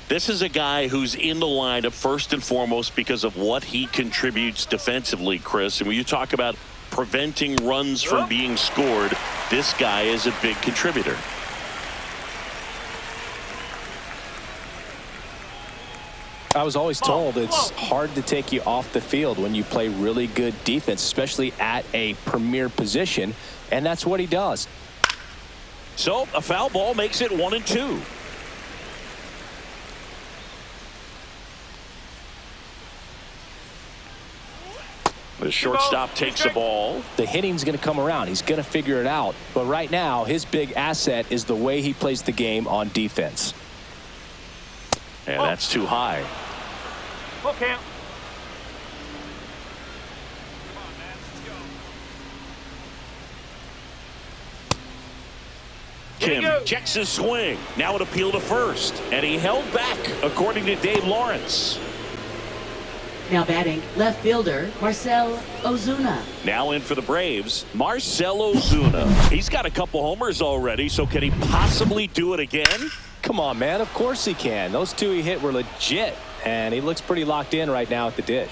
This is a guy who's in the lineup first and foremost because of what he contributes defensively, Chris. And when you talk about preventing runs from being scored, this guy is a big contributor. I was always told it's hard to take you off the field when you play really good defense, especially at a premier position, and that's what he does. So a foul ball makes it 1-2. The shortstop takes the ball. The hitting's going to come around. He's going to figure it out. But right now, his big asset is the way he plays the game on defense. And that's too high. Okay. Kim checks his swing. Now an appeal to first. And he held back, according to Dave Lawrence. Now batting left fielder Marcell Ozuna. Now in for the Braves, Marcell Ozuna. He's got a couple homers already, so can he possibly do it again? Come on, man. Of course he can. Those 2 he hit were legit, and he looks pretty locked in right now at the dish.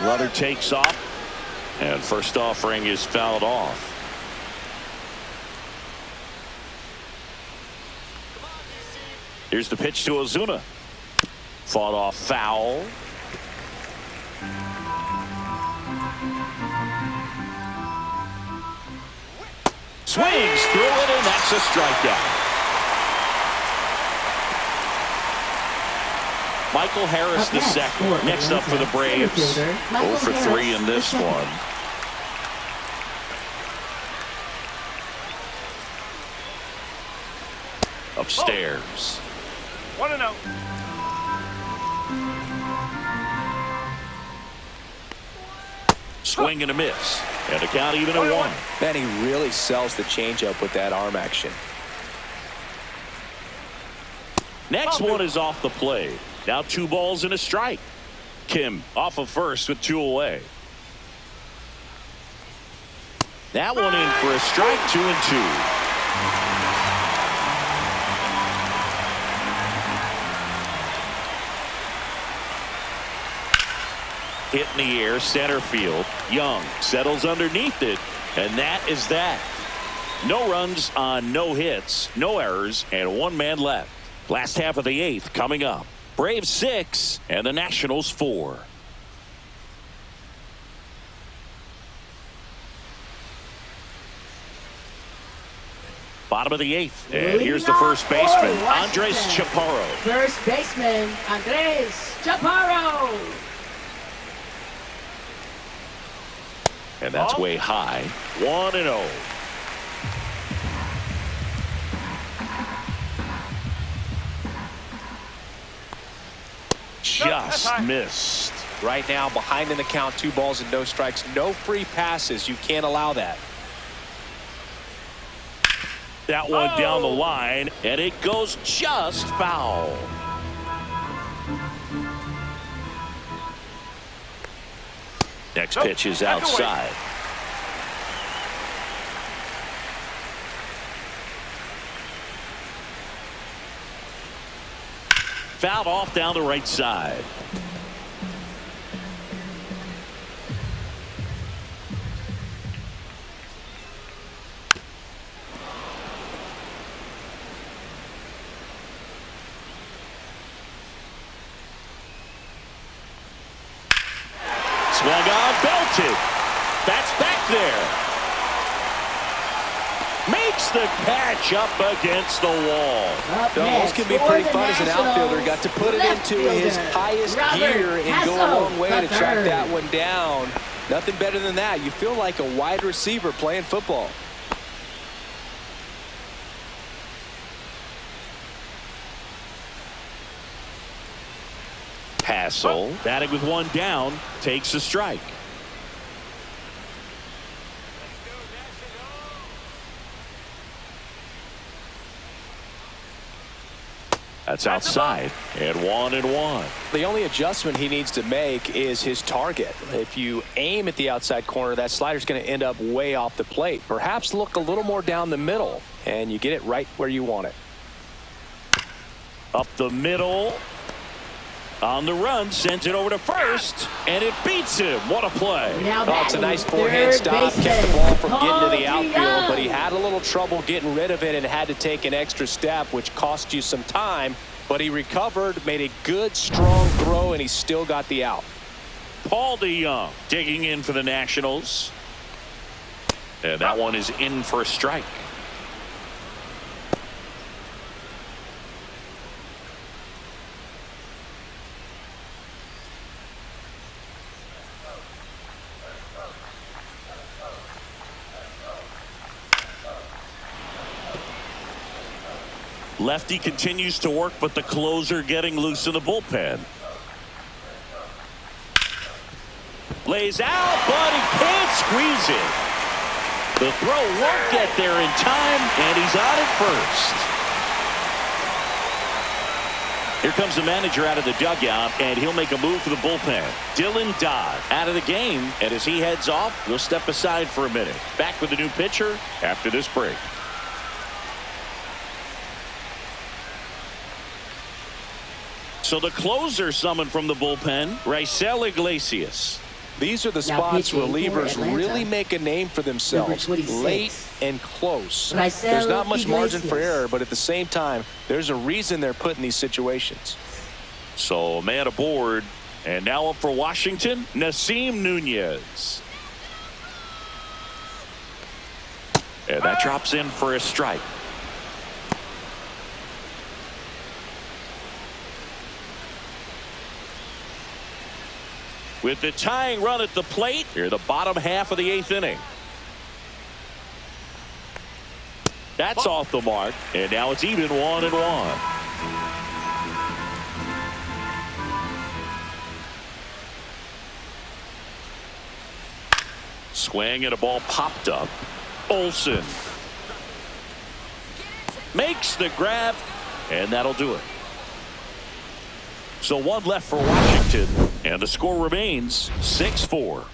Runner takes off, and first offering is fouled off. Here's the pitch to Ozuna. Fought off foul. Swings through it, and that's a strikeout. Michael Harris the second. Next up for the Braves. 0 for 3 in this one. Upstairs. 1-0. Swing and a miss. And the count even at 1. Man, he really sells the changeup with that arm action. Next one is off the plate. Now 2 balls and a strike. Kim off of first with 2 away. That one in for a strike, 2-2. Hit in the air, center field. Young settles underneath it, and that is that. No runs on no hits, no errors, and 1 man left. Last half of the 8th coming up. Braves 6 and the Nationals 4. Bottom of the 8th, and here's the first baseman, Andres Chaparro. First baseman, Andres Chaparro. And that's way high. 1-0. Just missed. Right now, behind in the count, 2 balls and no strikes. No free passes. You can't allow that. That one down the line, and it goes just foul. Next pitch is outside. Fouled off down the right side. Swung on, belted. That's back there. Makes the catch up against the wall. Those can be pretty fun as an outfielder. Got to put it into his highest gear and go a long way to track that one down. Nothing better than that. You feel like a wide receiver playing football. Hassel, batting with 1 down, takes a strike. That's outside, and 1-1. The only adjustment he needs to make is his target. If you aim at the outside corner, that slider's going to end up way off the plate. Perhaps look a little more down the middle, and you get it right where you want it. Up the middle. On the run, sends it over to first, and it beats him. What a play. Oh, it's a nice forehand stop. Kept the ball from getting to the outfield, but he had a little trouble getting rid of it and had to take an extra step, which cost you some time. But he recovered, made a good, strong throw, and he still got the out. Paul DeYoung digging in for the Nationals. And that one is in for a strike. Lefty continues to work, but the closer getting loose in the bullpen. Lays out, but he can't squeeze it. The throw won't get there in time, and he's on at first. Here comes the manager out of the dugout, and he'll make a move for the bullpen. Dylan Dodd out of the game, and as he heads off, we'll step aside for a minute. Back with the new pitcher after this break. So the closer summoned from the bullpen, Raisel Iglesias. These are the spots relievers really make a name for themselves. Late and close. There's not much margin for error, but at the same time, there's a reason they're put in these situations. So a man aboard, and now up for Washington, Nasim Nunez. And that drops in for a strike. with the tying run at the plate here, the bottom half of the 8th inning. That's off the mark, and now it's even 1-1. Swing and a ball popped up. Olsen makes the grab, and that'll do it. So one left for Washington, and the score remains 6-4.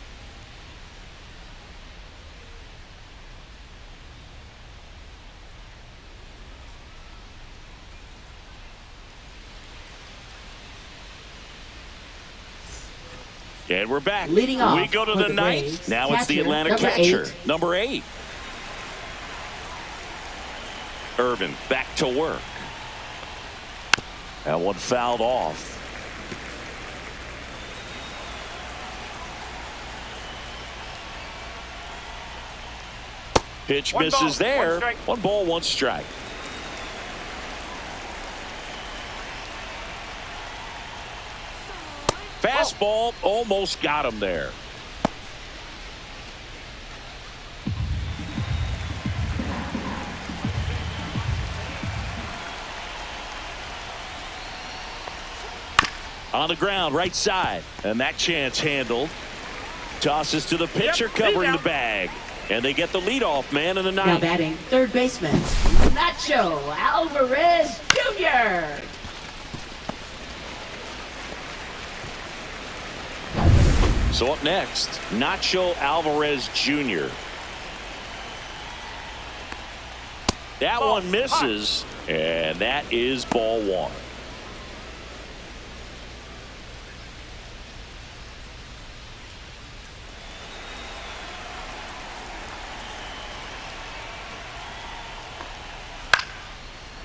And we're back. Leading off we go to for the the 9th. Braves, Now it's the catcher, Atlanta number catcher, 8. number 8. Irvin back to work. That one fouled off. Pitch misses there. 1 ball, 1 strike. Fastball almost got him there. On the ground, right side, and that chance handled. Tosses to the pitcher, covering the bag, and they get the leadoff man in the 9th. Now batting, third baseman, Nacho Alvarez Jr. So up next, Nacho Alvarez Jr. That one misses, and that is ball 1.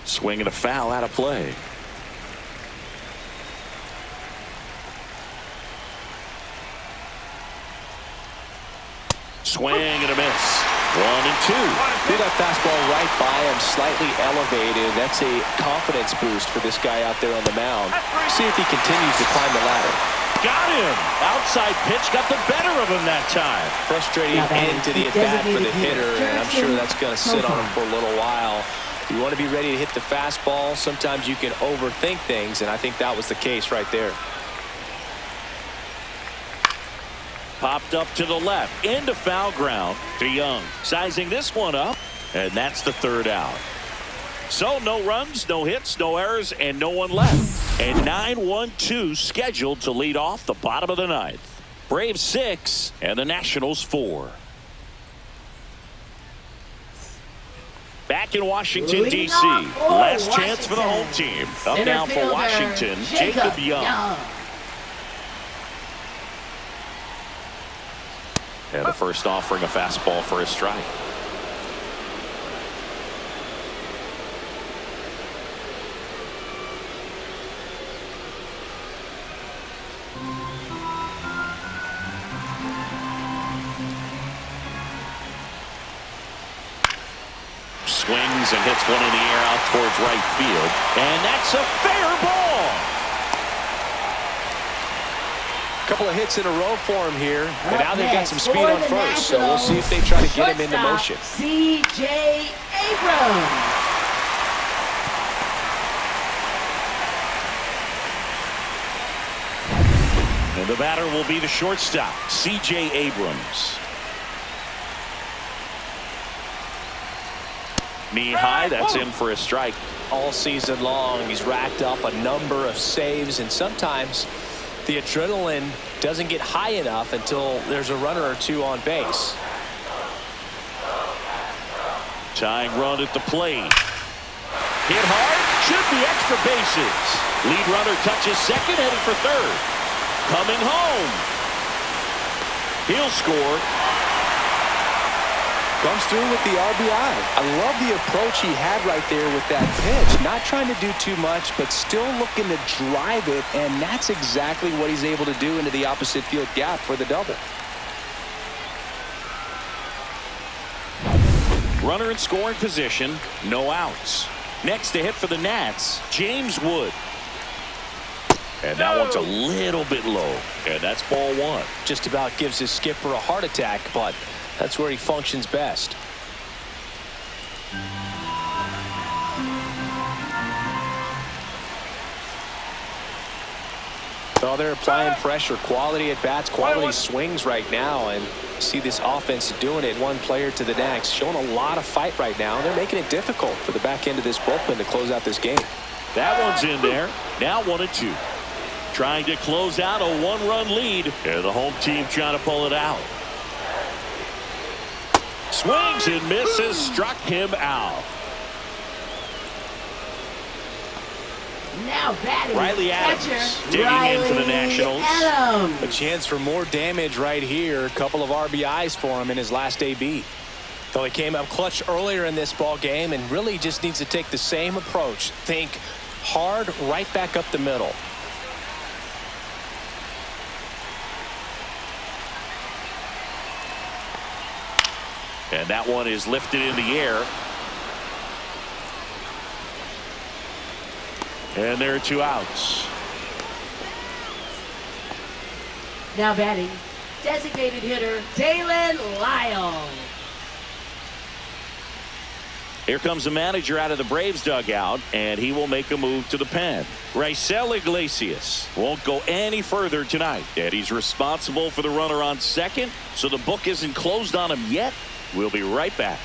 Swing and a foul out of play. Swing and a miss. 1-2. Threw that fastball right by him, slightly elevated. That's a confidence boost for this guy out there on the mound. See if he continues to climb the ladder. Got him. Outside pitch got the better of him that time. Frustrating end to the at-bat for the hitter, and I'm sure that's going to sit on him for a little while. You want to be ready to hit the fastball. Sometimes you can overthink things, and I think that was the case right there. Popped up to the left, into foul ground to Young. Sizing this one up, and that's the 3rd out. So no runs, no hits, no errors, and no one left. And 9-1-2 scheduled to lead off the bottom of the 9th. Braves 6 and the Nationals 4. Back in Washington, D.C. Last chance for the home team. Up now for Washington, Jacob Young. And the first offering a fastball for a strike. Swings and hits one in the air out towards right field. And that's a fair ball. Couple of hits in a row for him here, and now they've got some speed on first, so we'll see if they try to get him into motion. C.J. Abrams. And the batter will be the shortstop, C.J. Abrams. Knee high, that's in for a strike. All season long, he's racked up a number of saves, and sometimes the adrenaline doesn't get high enough until there's a runner or two on base. Tying run at the plate. Hit hard, should be extra bases. Lead runner touches second, heading for 3rd. Coming home. He'll score. Comes through with the RBI. I love the approach he had right there with that pitch. Not trying to do too much, but still looking to drive it, and that's exactly what he's able to do into the opposite field gap for the double. Runner in scoring position, no outs. Next to hit for the Nats, James Wood. And that one's a little bit low. And that's ball one. Just about gives his skipper a heart attack, but that's where he functions best. So they're applying pressure, quality at bats, quality swings right now, and see this offense doing it one player to the next, showing a lot of fight right now. They're making it difficult for the back end of this bullpen to close out this game. That one's in there. Now 1-2. Trying to close out a one-run lead, and the home team trying to pull it out. Swings and misses, struck him out. Now batting. Riley Adams Catcher, digging in for the Nationals. Adams. A chance for more damage right here. A couple of RBIs for him in his last AB. Though he came up clutch earlier in this ball game and really just needs to take the same approach. Think hard right back up the middle. And that one is lifted in the air. And there are 2 outs. Now batting, designated hitter, Dalen Lyle. Here comes the manager out of the Braves dugout, and he will make a move to the pen. Raisel Iglesias won't go any further tonight, and he's responsible for the runner on second, so the book isn't closed on him yet. We'll be right back.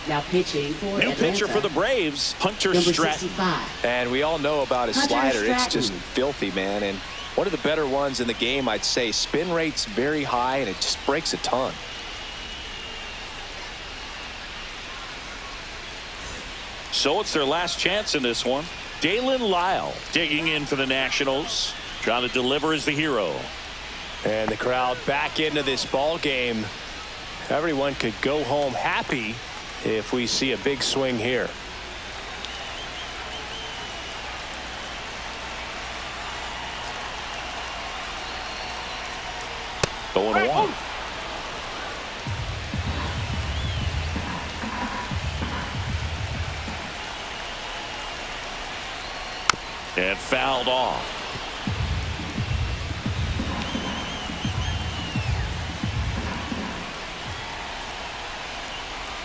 Now pitching for New Atlanta. pitcher for the Braves, Hunter Number Stratton. 65. And we all know about his Hunter slider. It's Stratton. just filthy, man. And one of the better ones in the game, I'd say. Spin rate's very high, and it just breaks a ton. So it's their last chance in this one. Dalen Lyle digging in for the Nationals, trying to deliver as the hero. And the crowd back into this ball game. Everyone could go home happy if we see a big swing here. Going 1. And fouled off.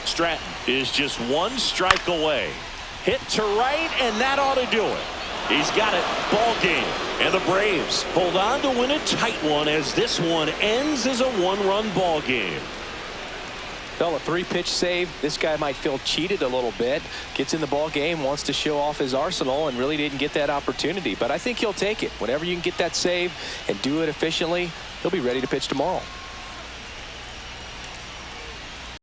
Stratton is just 1 strike away. Hit to right, and that ought to do it. He's got it. Ball game. And the Braves hold on to win a tight one as this one ends as a 1-run ball game. Well, a 3-pitch save. This guy might feel cheated a little bit. Gets in the ball game, wants to show off his arsenal, and really didn't get that opportunity. But I think he'll take it. Whenever you can get that save and do it efficiently, he'll be ready to pitch tomorrow.